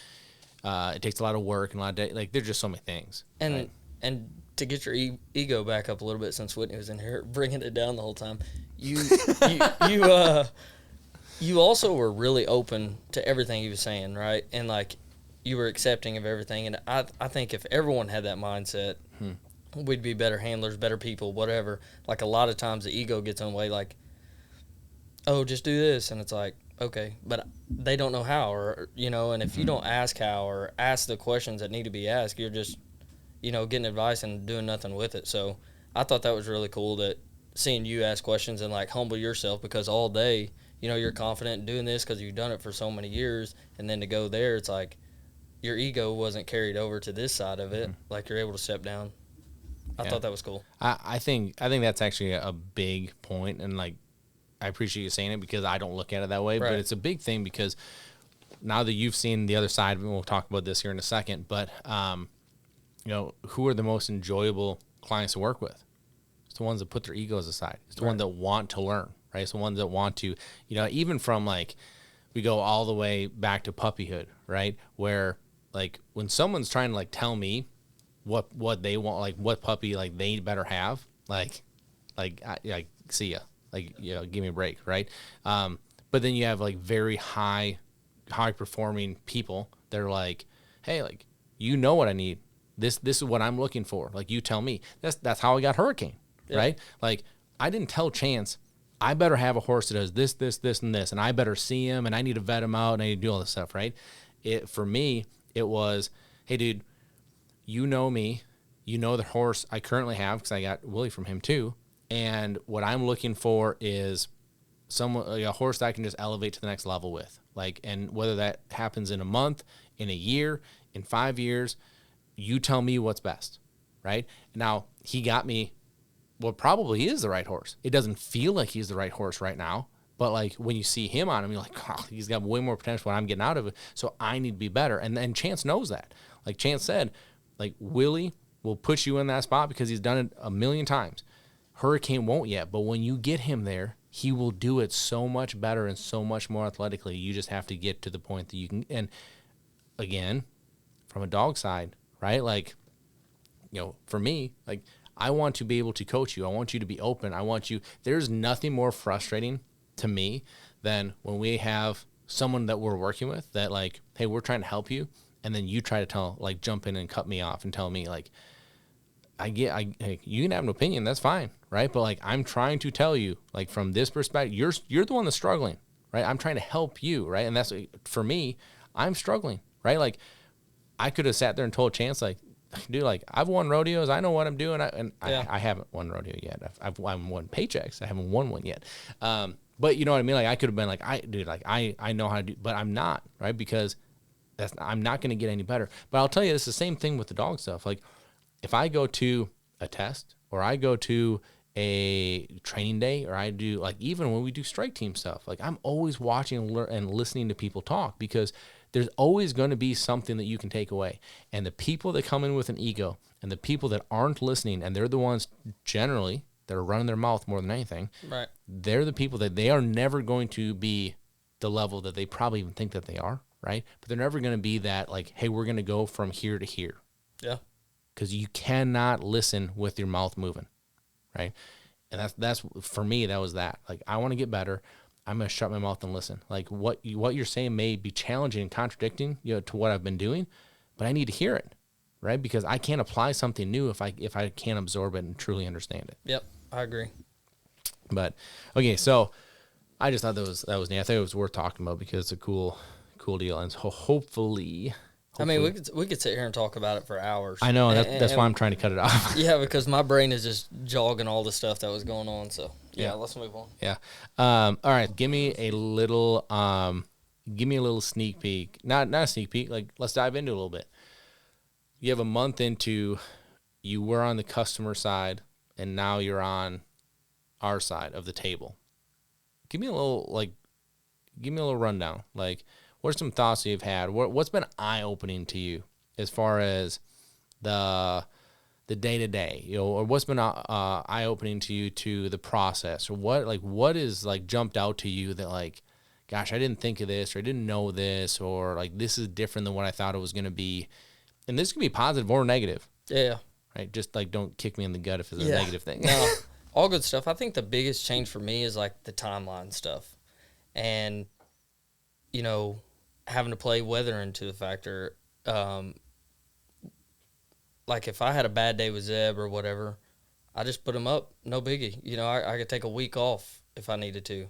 it takes a lot of work and a lot of like there's just so many things. And right? and to get your ego back up a little bit, since Whitney was in here bringing it down the whole time, you also were really open to everything he was saying, right? And like you were accepting of everything. And I think if everyone had that mindset, we'd be better handlers, better people, whatever. Like a lot of times the ego gets in the way, like, oh, just do this, and it's like, okay, but they don't know how, or you know, and if you don't ask how or ask the questions that need to be asked, you're just, you know, getting advice and doing nothing with it. So I thought that was really cool, that seeing you ask questions and like humble yourself, because all day, you know, you're confident in doing this because you've done it for so many years, and then to go there, it's like your ego wasn't carried over to this side of it, like you're able to step down. I thought that was cool. I think that's actually a big point, and like I appreciate you saying it because I don't look at it that way, Right. but it's a big thing because now that you've seen the other side, and we'll talk about this here in a second, but you know, who are the most enjoyable clients to work with? It's the ones that put their egos aside. It's the ones that want to learn, right? It's the ones that want to, you know, even from like we go all the way back to puppyhood, right? Where like when someone's trying to like tell me what they want, like what puppy like they better have, like see ya. Like, you know, give me a break, right? But then you have like very high performing people that are like, hey, like, you know what I need. This is what I'm looking for. Like, you tell me. That's how I got Hurricane, right? Like, I didn't tell Chance, I better have a horse that does this, and this, and I better see him, and I need to vet him out, and I need to do all this stuff, right? For me, it was, hey, dude, you know me. You know the horse I currently have because I got Willie from him too. And what I'm looking for is someone, like a horse that I can just elevate to the next level with. Like, and whether that happens in a month, in a year, in 5 years, you tell me what's best, right? Now, he got me what probably is the right horse. It doesn't feel like he's the right horse right now, but like when you see him on him, you're like, oh, he's got way more potential than I'm getting out of it. So I need to be better. And then Chance knows that. Like Chance said, like Willie will put you in that spot because he's done it a million times. Hurricane won't yet, but when you get him there, he will do it so much better and so much more athletically. You just have to get to the point that you can. And again, from a dog side, right? Like for me, like, I want to be able to coach you. I want you to be open. There's nothing more frustrating to me than when we have someone that we're working with that, like, hey, we're trying to help you. And then you try to jump in and cut me off and tell me, like, hey, you can have an opinion. That's fine. Right. But, like, I'm trying to tell you, like, from this perspective, you're the one that's struggling. Right. I'm trying to help you. Right. And that's, for me, I'm struggling. Right. Like, I could have sat there and told Chance, like, dude, like, I've won rodeos. I know what I'm doing. I haven't won rodeo yet. I've won paychecks. I haven't won one yet. But you know what I mean? Like, I could have been like, I know how to do, but I'm not, right? Because I'm not going to get any better. But I'll tell you, it's the same thing with the dog stuff. Like, if I go to a test or I go to a training day or I do, like, even when we do strike team stuff, like, I'm always watching and listening to people talk, because there's always going to be something that you can take away. And the people that come in with an ego and the people that aren't listening, and they're the ones generally that are running their mouth more than anything, right? They're the people that they are never going to be the level that they probably even think that they are, right? But they're never going to be that, like, hey, we're going to go from here to here. Yeah. Because you cannot listen with your mouth moving, right? And that's for me, that was that. Like, I want to get better. I'm going to shut my mouth and listen. Like, what you're saying may be challenging and contradicting, to what I've been doing, but I need to hear it, right? Because I can't apply something new if I can't absorb it and truly understand it. Yep, I agree. But okay, so I just thought that was neat. I think it was worth talking about because it's a cool deal, and so hopefully. I mean, we could sit here and talk about it for hours. I know, that's why I'm trying to cut it off. Yeah, because my brain is just jogging all the stuff that was going on. So yeah, let's move on. Yeah. All right. Give me a little sneak peek. Not a sneak peek. Like, let's dive into it a little bit. You have a month into, you were on the customer side, and now you're on our side of the table. Give me a little rundown. Like, what are some thoughts you've had? What's been eye-opening to you as far as the day-to-day, or what's been eye-opening to you to the process, or what is, like, jumped out to you that, like, gosh, I didn't think of this, or I didn't know this, or, like, this is different than what I thought it was going to be. And this can be positive or negative. Yeah. Right? Just, like, don't kick me in the gut if it's a negative thing. No, all good stuff. I think the biggest change for me is, like, the timeline stuff. And, having to play weather into the factor. Like, if I had a bad day with Zeb or whatever, I just put him up. No biggie. I could take a week off if I needed to.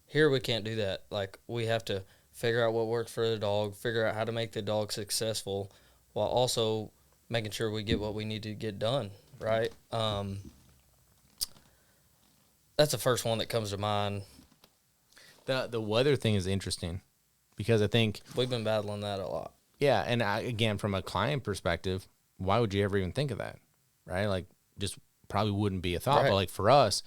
Here, we can't do that. Like, we have to figure out what works for the dog, figure out how to make the dog successful, while also making sure we get what we need to get done, right? That's the first one that comes to mind. The weather thing is interesting because I think we've been battling that a lot. Yeah, and again, from a client perspective, why would you ever even think of that, right? Like, just probably wouldn't be a thought. Right. But, like, for us,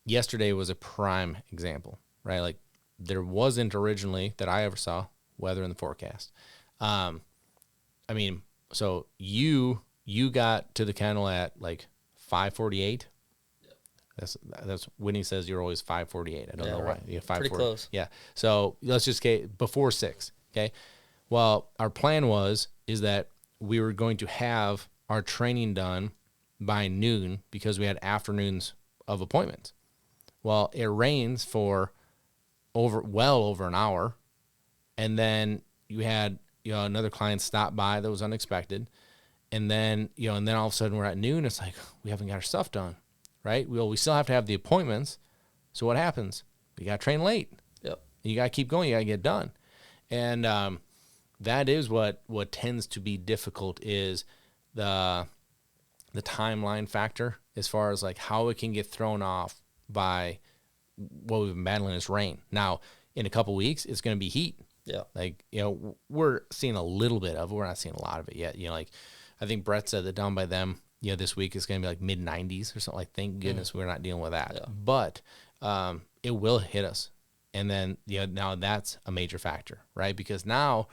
yesterday was a prime example, right? Like, there wasn't originally that I ever saw weather in the forecast. I mean, so you got to the kennel at, like, 5:48. That's Whitney says you're always 5:48. I don't know why. Yeah, 5:40. Pretty close. Yeah. So let's just get before 6. Okay. Well, our plan is that we were going to have our training done by noon because we had afternoons of appointments. Well, it rains for over an hour, and then you had another client stop by that was unexpected, and then all of a sudden we're at noon. It's like we haven't got our stuff done. Right? Well, we still have to have the appointments. So what happens? We got to train late. Yep. You got to keep going. You got to get done. And that is what tends to be difficult is the timeline factor as far as, like, how it can get thrown off by what we've been battling is rain. Now, in a couple weeks, it's going to be heat. Yeah. Like, we're seeing a little bit of it. We're not seeing a lot of it yet. Like, I think Brett said that down by them, this week is going to be like mid-90s or something. Like, thank goodness we're not dealing with that. Yeah. But it will hit us. And then, now that's a major factor, right? Because now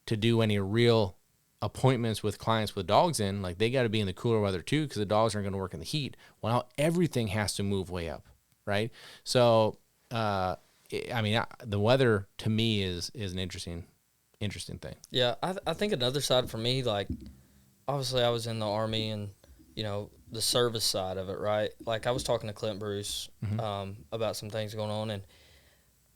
to do any real appointments with clients with dogs in, like, they got to be in the cooler weather too because the dogs aren't going to work in the heat. Well, now everything has to move way up, right? So, the weather to me is an interesting thing. Yeah, I think another side for me, like, obviously I was in the Army and the service side of it, right? Like I was talking to Clint Bruce about some things going on, and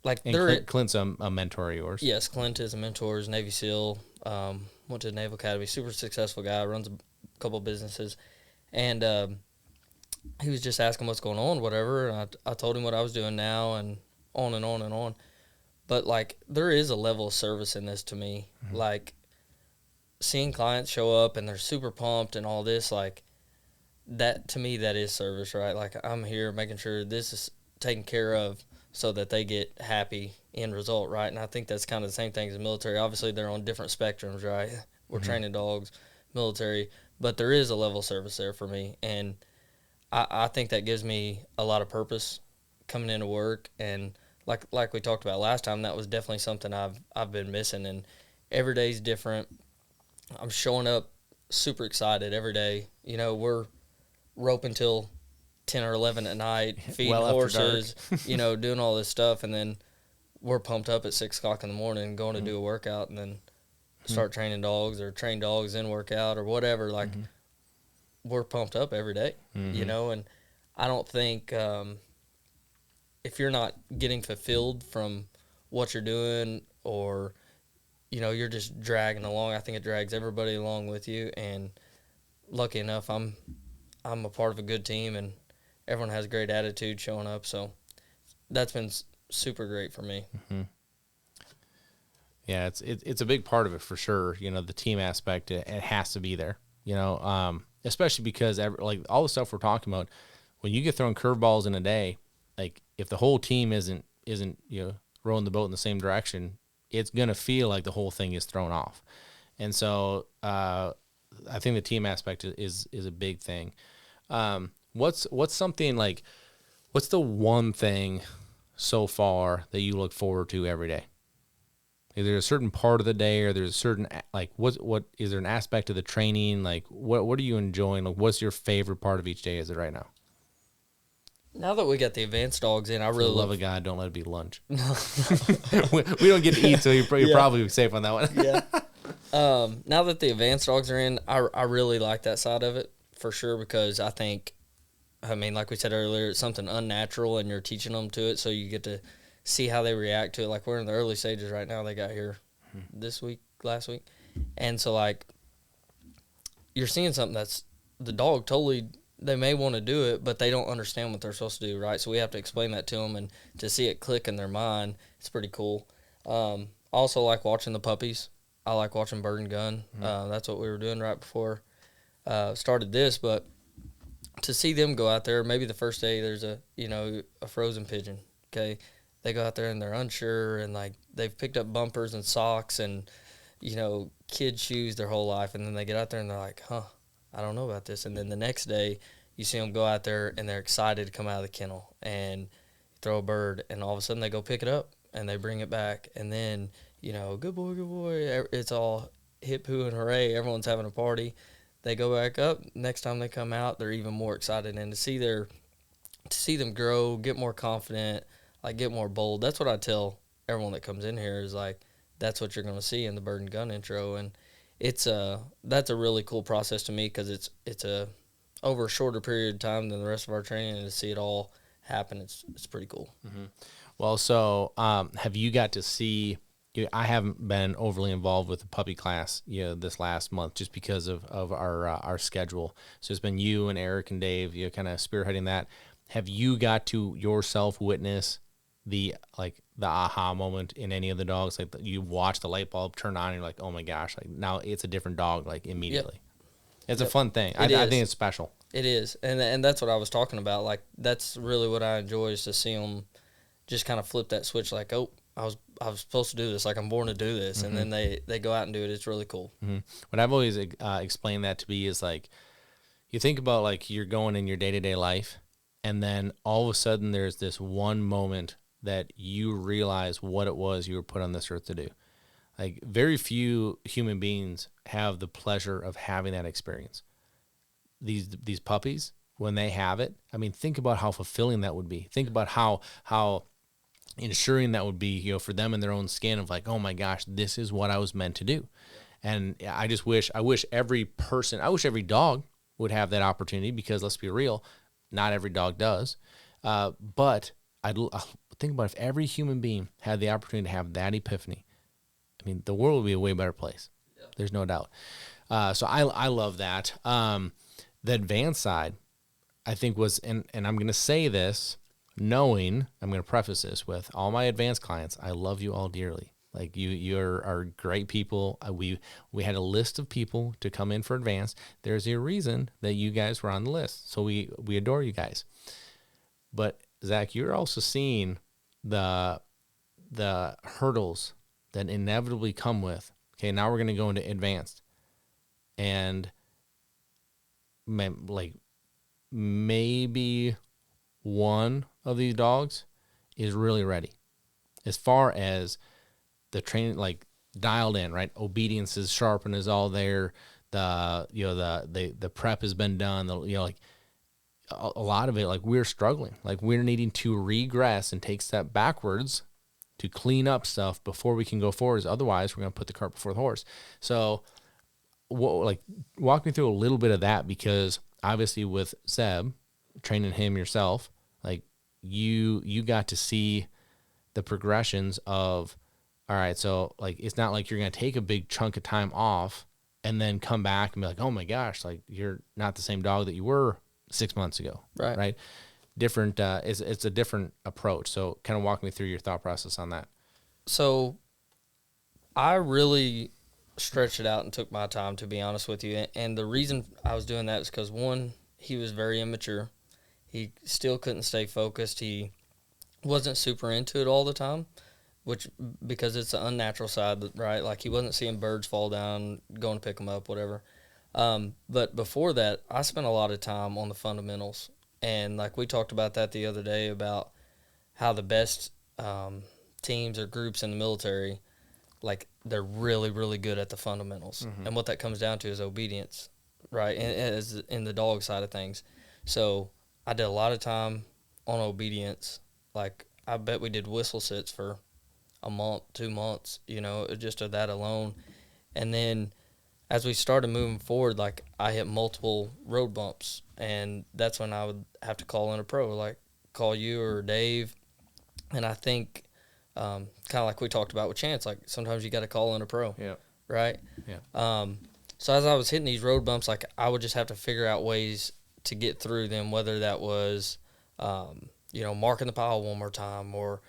like And Clint's a mentor of yours. yes, Clint is a mentor, is Navy SEAL, went to the Naval Academy, super successful guy, runs a couple businesses, and he was just asking what's going on, whatever, and I told him what I was doing now, and on and on and on. But like there is a level of service in this to me, like seeing clients show up and they're super pumped and all this, like that to me, that is service, right? Like I'm here making sure this is taken care of so that they get happy end result, right? And I think that's kind of the same thing as the military. Obviously, they're on different spectrums, right? We're training dogs, military, but there is a level of service there for me, and I think that gives me a lot of purpose coming into work. And like we talked about last time, that was definitely something I've been missing. And every day's different. I'm showing up super excited every day. We're roping till 10 or 11 at night, feeding Well after horses, doing all this stuff, and then we're pumped up at 6 o'clock in the morning going to do a workout, and then start training dogs or train dogs in workout or whatever. Like we're pumped up every day, and I don't think if you're not getting fulfilled from what you're doing, or you're just dragging along, I think it drags everybody along with you. And lucky enough, I'm a part of a good team, and everyone has a great attitude showing up, so that's been super great for me. Yeah, it's a big part of it for sure. The team aspect, it has to be there. Especially because like all the stuff we're talking about, when you get thrown curveballs in a day, like if the whole team isn't rowing the boat in the same direction, it's gonna feel like the whole thing is thrown off. And so I think the team aspect is a big thing. What's something like, what's the one thing so far that you look forward to every day? Is there a certain part of the day, or there's a certain, like, what is there an aspect of the training? Like, what are you enjoying? Like, what's your favorite part of each day? Is it right now? Now that we got the advanced dogs in, I really love a God. Don't let it be lunch. we don't get to eat, so you're probably safe on that one. Yeah. Now that the advanced dogs are in, I really like that side of it for sure, because I think, like we said earlier, it's something unnatural, and you're teaching them to it, so you get to see how they react to it. Like we're in the early stages right now. They got here last week. And so like you're seeing something that's the dog totally, they may want to do it, but they don't understand what they're supposed to do, right? So we have to explain that to them, and to see it click in their mind, it's pretty cool. Also like watching the puppies. I like watching Bird and Gun. That's what we were doing right before started this, but to see them go out there, maybe the first day there's a frozen pigeon, okay? They go out there and they're unsure, and like they've picked up bumpers and socks and kid shoes their whole life, and then they get out there and they're like, I don't know about this. And then the next day you see them go out there and they're excited to come out of the kennel and throw a bird, and all of a sudden they go pick it up and they bring it back, and then good boy, it's all hip hoo and hooray, everyone's having a party. They go back up, next time they come out they're even more excited, and to see them grow, get more confident, like get more bold. That's what I tell everyone that comes in here, is like that's what you're going to see in the Bird and Gun intro. And that's a really cool process to me, because it's a over a shorter period of time than the rest of our training, and to see it all happen, it's pretty cool. Well, so have you got to see? I haven't been overly involved with the puppy class this last month, just because of our schedule. So it's been you and Eric and Dave kind of spearheading that. Have you got to yourself witness the aha moment in any of the dogs? Like you watch the light bulb turn on and you're like, oh my gosh, like now it's a different dog, like immediately. Yep. It's a fun thing. I think it's special. It is. And that's what I was talking about. Like that's really what I enjoy, is to see them just kind of flip that switch. Like, oh, I was supposed to do this. Like I'm born to do this. And then they go out and do it. It's really cool. What I've always explained that to be is like, you think about like you're going in your day-to-day life, and then all of a sudden there's this one moment that you realize what it was you were put on this earth to do. Like very few human beings have the pleasure of having that experience. These puppies, when they have it, I mean, think about how fulfilling that would be. Think about how ensuring that would be, for them in their own skin, of like, oh my gosh, this is what I was meant to do. And I wish every dog would have that opportunity because let's be real, not every dog does. But I think about if every human being had the opportunity to have that epiphany, I mean, the world would be a way better place. Yeah. There's no doubt. So I love that. The advanced side, I think was, and I'm going to say this knowing, I'm going to preface this with all my advanced clients, I love you all dearly. Like you are great people. We had a list of people to come in for advanced. There's a reason that you guys were on the list. So we adore you guys. But Zach, you're also seeing the hurdles that inevitably come with, okay, now we're going to go into advanced. And like maybe one of these dogs is really ready as far as the training, like dialed in, right? Obedience is sharp and is all there. The prep has been done. Like a lot of it, like we're struggling, like we're needing to regress and take a step backwards to clean up stuff before we can go forwards. Otherwise, we're going to put the cart before the horse. So, walk me through a little bit of that, because obviously with Zeb, training him yourself, like you got to see the progressions of, all right, so like it's not like you're going to take a big chunk of time off and then come back and be like, oh my gosh, like you're not the same dog that you were 6 months ago, right? Different, it's a different approach. So kind of walk me through your thought process on that. So I really stretched it out and took my time, to be honest with you. And the reason I was doing that is because, one, he was very immature. He still couldn't stay focused. He wasn't super into it all the time, because it's an unnatural side, right? Like he wasn't seeing birds fall down, going to pick them up, whatever. But before that, I spent a lot of time on the fundamentals. And like we talked about that the other day, about how the best teams or groups in the military, like they're really, really good at the fundamentals. Mm-hmm. And what that comes down to is obedience, right? And in the dog side of things. So I did a lot of time on obedience. Like I bet we did whistle sits for a month, 2 months, just of that alone. And then as we started moving forward, like I hit multiple road bumps, and that's when I would have to call in a pro, like call you or Dave. And I think kind of like we talked about with Chance, like sometimes you got to call in a pro, right? Yeah. So as I was hitting these road bumps, like I would just have to figure out ways to get through them, whether that was, marking the pile one more time, or,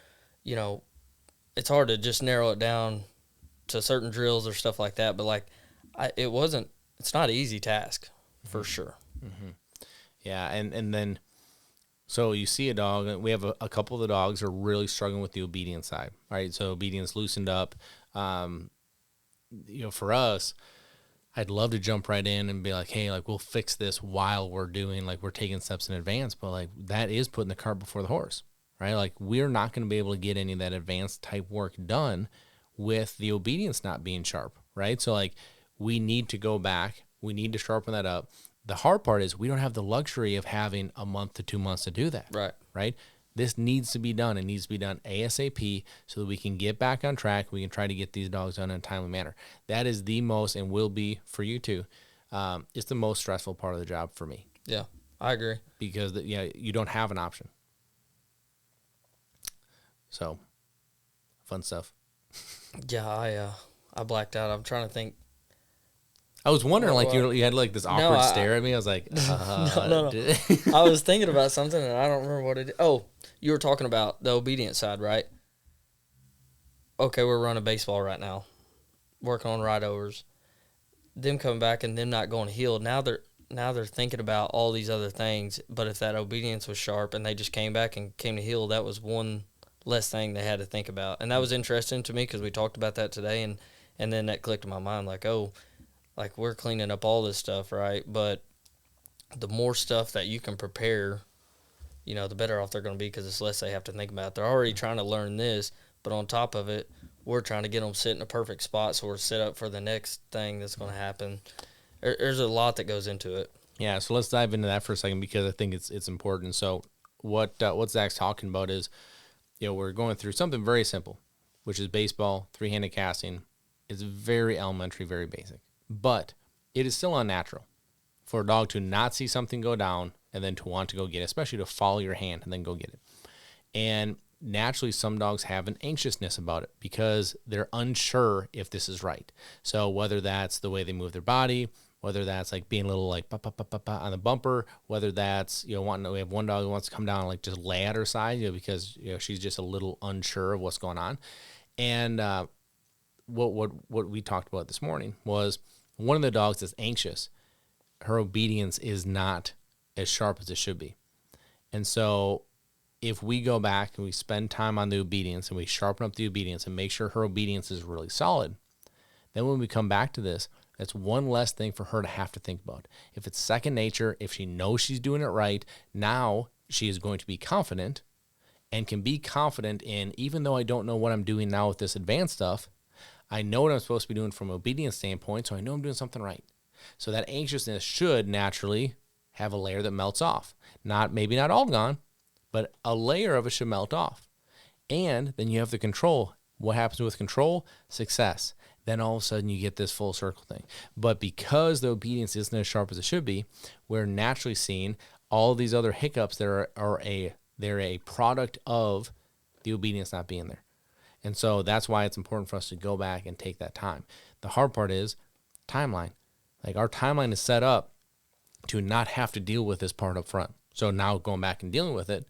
it's hard to just narrow it down to certain drills or stuff like that. But like, it's not an easy task for sure. Mm-hmm. Yeah. And then, so you see a dog, and we have a couple of the dogs are really struggling with the obedience side, right? So obedience loosened up. For us, I'd love to jump right in and be like, hey, like we'll fix this while we're taking steps in advance, but like that is putting the cart before the horse, right? Like we're not going to be able to get any of that advanced type work done with the obedience not being sharp, right? So like we need to go back, we need to sharpen that up. The hard part is we don't have the luxury of having a month to 2 months to do that. Right. This needs to be done. It needs to be done ASAP so that we can get back on track. We can try to get these dogs done in a timely manner. That is the most, and will be for you too, it's the most stressful part of the job for me. Yeah, I agree. Because you don't have an option. So, fun stuff. Yeah, I blacked out. I'm trying to think. I was wondering, you had like this awkward stare at me. I was like, no. I was thinking about something and I don't remember what it is. Oh, you were talking about the obedience side, right? Okay, we're running baseball right now, working on right overs. Them coming back and them not going healed. Now they're thinking about all these other things. But if that obedience was sharp and they just came back and came to heal, that was one less thing they had to think about. And that was interesting to me because we talked about that today, and then that clicked in my mind, like, oh, like we're cleaning up all this stuff, right? But the more stuff that you can prepare, the better off they're going to be, because it's less they have to think about. They're already trying to learn this, but on top of it, we're trying to get them sit in a perfect spot so we're set up for the next thing that's going to happen. There's a lot that goes into it. Yeah, so let's dive into that for a second, because I think it's important. So what Zach's talking about is, we're going through something very simple, which is baseball, three-handed casting. It's very elementary, very basic. But it is still unnatural for a dog to not see something go down and then to want to go get it, especially to follow your hand and then go get it. And naturally, some dogs have an anxiousness about it because they're unsure if this is right. So whether that's the way they move their body, whether that's like being a little like on the bumper, whether that's, we have one dog who wants to come down and like just lay at her side, because she's just a little unsure of what's going on. And what we talked about this morning was one of the dogs that's anxious, her obedience is not as sharp as it should be. And so if we go back and we spend time on the obedience and we sharpen up the obedience and make sure her obedience is really solid, then when we come back to this, that's one less thing for her to have to think about. If it's second nature, if she knows she's doing it right, now she is going to be confident and can be confident in, even though I don't know what I'm doing now with this advanced stuff, I know what I'm supposed to be doing from an obedience standpoint, so I know I'm doing something right. So that anxiousness should naturally have a layer that melts off. Maybe not all gone, but a layer of it should melt off. And then you have the control. What happens with control? Success. Then all of a sudden you get this full circle thing. But because the obedience isn't as sharp as it should be, we're naturally seeing all these other hiccups that they're a product of the obedience not being there. And so that's why it's important for us to go back and take that time. The hard part is timeline. Like our timeline is set up to not have to deal with this part up front. So now going back and dealing with it,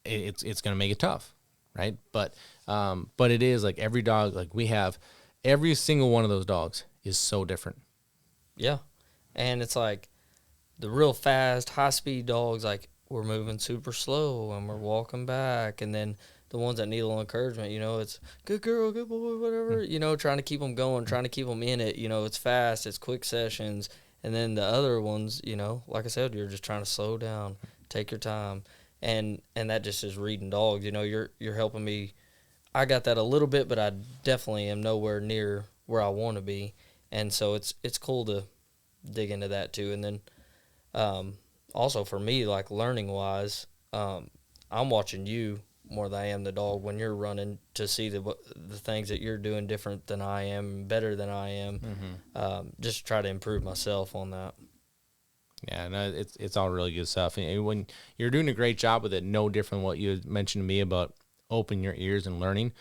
it's going to make it tough, right? But it is like every dog, like we have, every single one of those dogs is so different. Yeah. And it's like the real fast, high-speed dogs, like we're moving super slow and we're walking back. And then the ones that need a little encouragement, it's good girl, good boy, whatever, trying to keep them going, trying to keep them in it. It's fast, it's quick sessions. And then the other ones, like I said, you're just trying to slow down, take your time. And that just is reading dogs. You're helping me. I got that a little bit, but I definitely am nowhere near where I want to be. And so it's cool to dig into that too. And then also for me, like learning-wise, I'm watching you more than I am the dog when you're running to see the things that you're doing different than I am, better than I am, just try to improve myself on that. Yeah, no, it's all really good stuff. And when you're doing a great job with it, no different than what you mentioned to me about opening your ears and learning,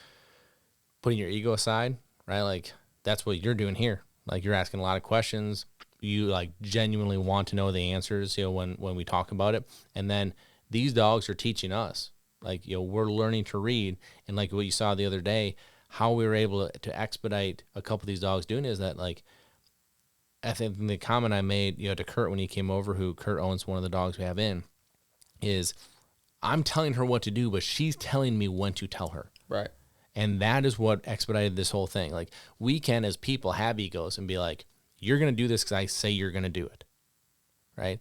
putting your ego aside, right? Like that's what you're doing here. Like you're asking a lot of questions. You like genuinely want to know the answers, when we talk about it. And then these dogs are teaching us. Like, we're learning to read. And like what you saw the other day, how we were able to expedite a couple of these dogs doing is that, like, I think the comment I made, to Kurt when he came over, who Kurt owns one of the dogs we have in, is I'm telling her what to do, but she's telling me when to tell her. Right. And that is what expedited this whole thing. Like, we can, as people, have egos and be like, you're going to do this because I say you're going to do it. Right?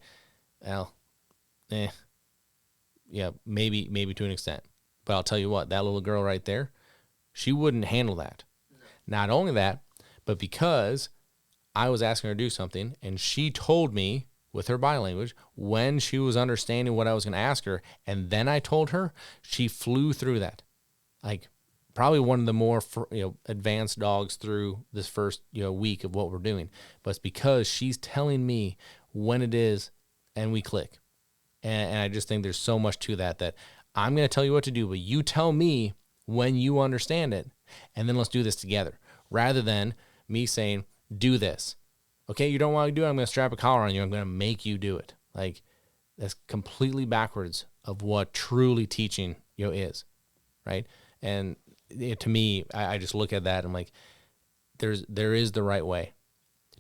Well, yeah, maybe to an extent. But I'll tell you what, that little girl right there, she wouldn't handle that. Not only that, but because I was asking her to do something, and she told me with her body language when she was understanding what I was going to ask her, and then I told her, she flew through that. Like, probably one of the more advanced dogs through this first week of what we're doing. But it's because she's telling me when it is, and we click. And I just think there's so much to that I'm going to tell you what to do, but you tell me when you understand it, and then let's do this together. Rather than me saying, do this. Okay, you don't want to do it, I'm going to strap a collar on you. I'm going to make you do it. Like, that's completely backwards of what truly teaching is, right? And to me, I just look at that and I'm like, there is the right way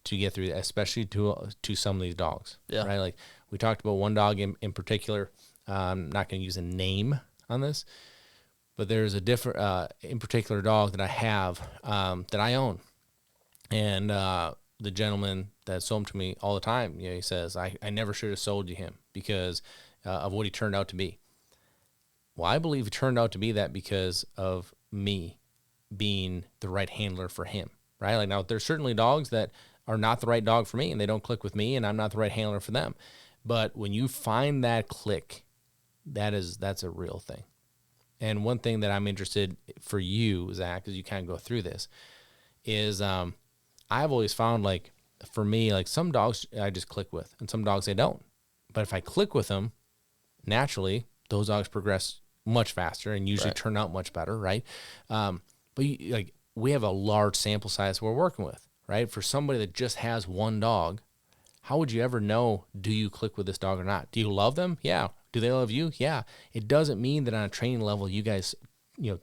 to get through that, especially to some of these dogs. Yeah. Right? Like, we talked about one dog in particular. I'm not going to use a name on this, but there's a different, in particular dog that I have that I own. And the gentleman that sold him to me all the time, he says, I never should have sold you him because of what he turned out to be. Well, I believe he turned out to be that because of me being the right handler for him, right? Like, now, there's certainly dogs that are not the right dog for me and they don't click with me and I'm not the right handler for them. But when you find that click, that's a real thing. And one thing that I'm interested for you, Zach, as you kind of go through this, is I've always found, like, for me, like some dogs I just click with, and some dogs I don't. But if I click with them, naturally, those dogs progress much faster and usually Right. turn out much better, right? But like we have a large sample size we're working with, right? For somebody that just has one dog, how would you ever know, do you click with this dog or not? Do you love them? Yeah. Do they love you? Yeah. It doesn't mean that on a training level, you guys,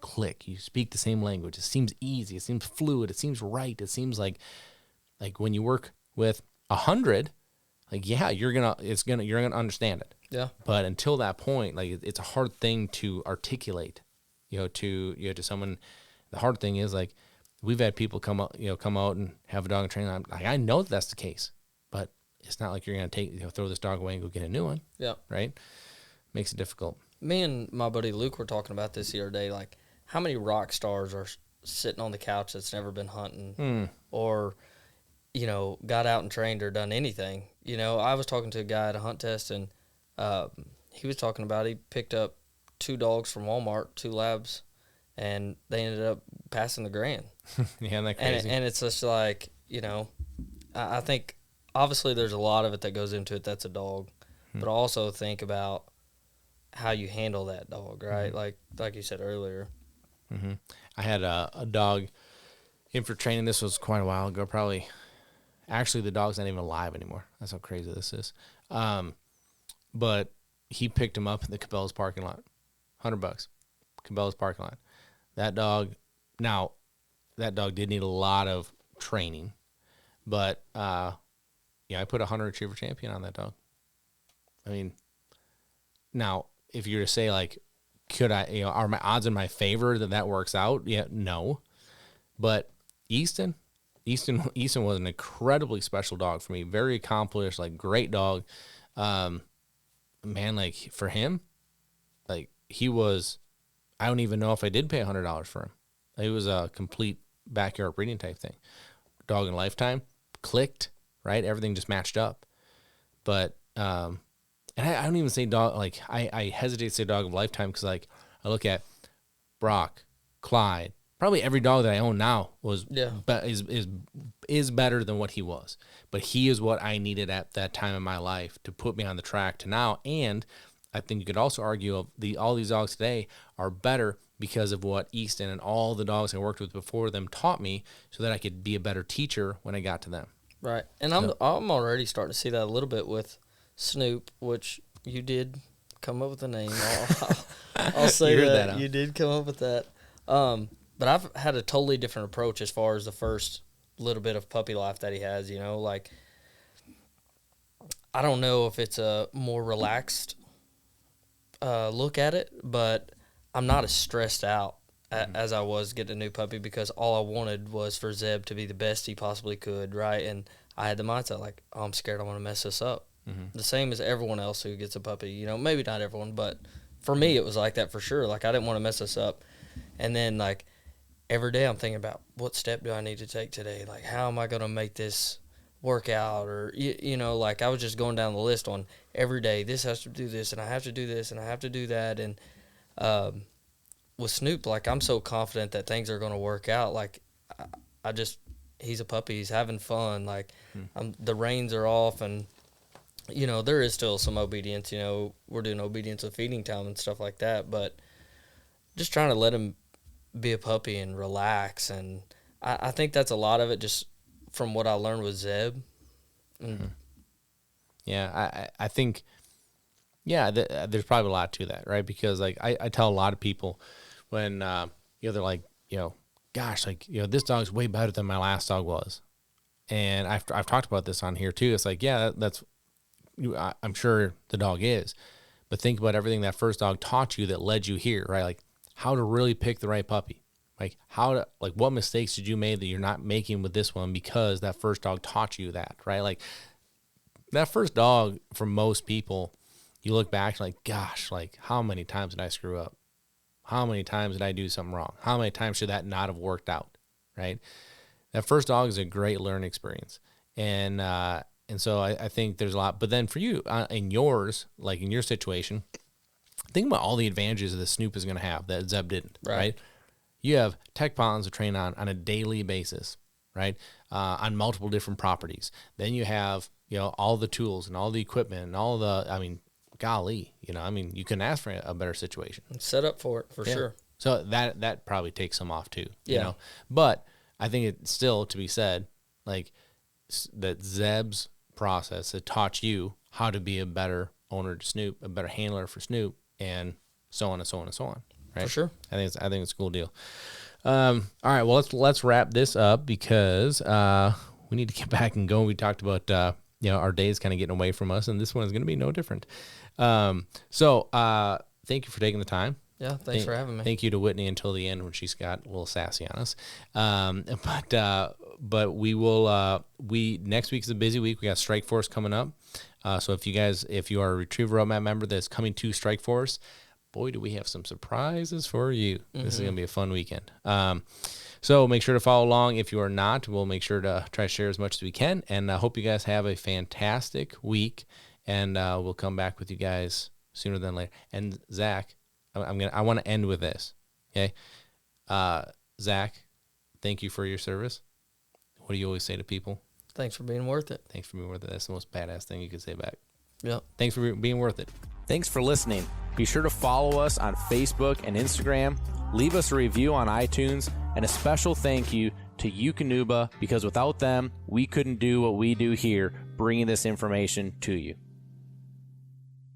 click. You speak the same language. It seems easy. It seems fluid. It seems right. It seems like when you work with 100, like, yeah, you're gonna understand it. Yeah. But until that point, like it's a hard thing to articulate, to someone. The hard thing is like we've had people come out and have a dog in training. I know that's the case, but it's not like you're gonna throw this dog away and go get a new one. Yeah. Right? Makes it difficult. Me and my buddy Luke were talking about this the other day. Like, how many rock stars are sitting on the couch that's never been hunting or, got out and trained or done anything? I was talking to a guy at a hunt test, and he was talking about he picked up 2 dogs from Walmart, 2 labs, and they ended up passing the grand. Yeah, isn't that crazy? And it's just like, I think obviously there's a lot of it that goes into it that's a dog, but also think about how you handle that dog, right? Like you said earlier. Mm-hmm. I had a dog in for training. This was quite a while ago, probably. Actually, the dog's not even alive anymore. That's how crazy this is. But he picked him up in the Cabela's parking lot, $100, Cabela's parking lot. That dog did need a lot of training, but I put a 100 retriever champion on that dog. I mean, now if you were to say like, could I, are my odds in my favor that works out? Yeah, no. But Easton was an incredibly special dog for me. Very accomplished, like great dog. Man, like for him, like he was, I don't even know if I did pay $100 for him. It was a complete backyard breeding type thing. Dog in lifetime, clicked, right? Everything just matched up. But, and I don't even say dog, like I hesitate to say dog of lifetime because like I look at Brock, Clyde, probably every dog that I own now is better than what he was. But he is what I needed at that time in my life to put me on the track to now. And I think you could also argue all these dogs today are better because of what Easton and all the dogs I worked with before them taught me so that I could be a better teacher when I got to them. Right. And I'm already starting to see that a little bit with Snoop, which you did come up with the name. I'll say that. You did come up with that. But I've had a totally different approach as far as the first little bit of puppy life that he has, like I don't know if it's a more relaxed look at it, but I'm not as stressed out as I was getting a new puppy because all I wanted was for Zeb to be the best he possibly could, right? And I had the mindset like, oh, I'm scared I want to mess this up. Mm-hmm. The same as everyone else who gets a puppy, maybe not everyone, but for me it was like that for sure. Like I didn't want to mess this up. And then like every day I'm thinking about what step do I need to take today? Like how am I going to make this work out? Or, like I was just going down the list on every day, this has to do this and I have to do this and I have to do that. And with Snoop, like I'm so confident that things are going to work out. Like he's a puppy. He's having fun. Like the reins are off and, there is still some obedience, we're doing obedience with feeding time and stuff like that, but just trying to let him be a puppy and relax. And I think that's a lot of it just from what I learned with Zeb. Yeah, I think, there's probably a lot to that, right? Because like I tell a lot of people when, they're like, gosh, like, this dog's way better than my last dog was. And I've talked about this on here too. It's like, yeah, I'm sure the dog is, but think about everything that first dog taught you that led you here, right? Like how to really pick the right puppy, like what mistakes did you make that you're not making with this one because that first dog taught you that, right? Like that first dog for most people, you look back like, gosh, like how many times did I screw up? How many times did I do something wrong? How many times should that not have worked out, right? That first dog is a great learning experience. And so I think there's a lot. But then for you, in yours, like in your situation, think about all the advantages that Snoop is going to have that Zeb didn't, right? You have tech ponds to train on a daily basis. right? On multiple different properties. Then you have, all the tools and all the equipment and all the, golly, you couldn't ask for a better situation. Set up for it, for sure. So that probably takes some off too, Yeah. But I think it's still to be said, like, that Zeb's process that taught you how to be a better owner to Snoop, a better handler for Snoop, and so on and so on and so on. Right? For sure. I think it's a cool deal. All right, well let's wrap this up because we need to get back and go. We talked about our days kind of getting away from us, and this one is going to be no different. So thank you for taking the time. Yeah, thanks for having me. Thank you to Whitney until the end when she's got a little sassy on us. But we will. Next week is a busy week. We got Strike Force coming up. So if you are a Retriever Roadmap member that's coming to Strike Force, boy, do we have some surprises for you. This is going to be a fun weekend. So make sure to follow along. If you are not, we'll make sure to try to share as much as we can. And I hope you guys have a fantastic week. And we'll come back with you guys sooner than later. And Zach, I want to end with this. Okay, Zach, thank you for your service. What do you always say to people? Thanks for being worth it. Thanks for being worth it. That's the most badass thing you could say back. Yep. Thanks for being worth it. Thanks for listening. Be sure to follow us on Facebook and Instagram. Leave us a review on iTunes. And a special thank you to Eukanuba, because without them, we couldn't do what we do here, bringing this information to you.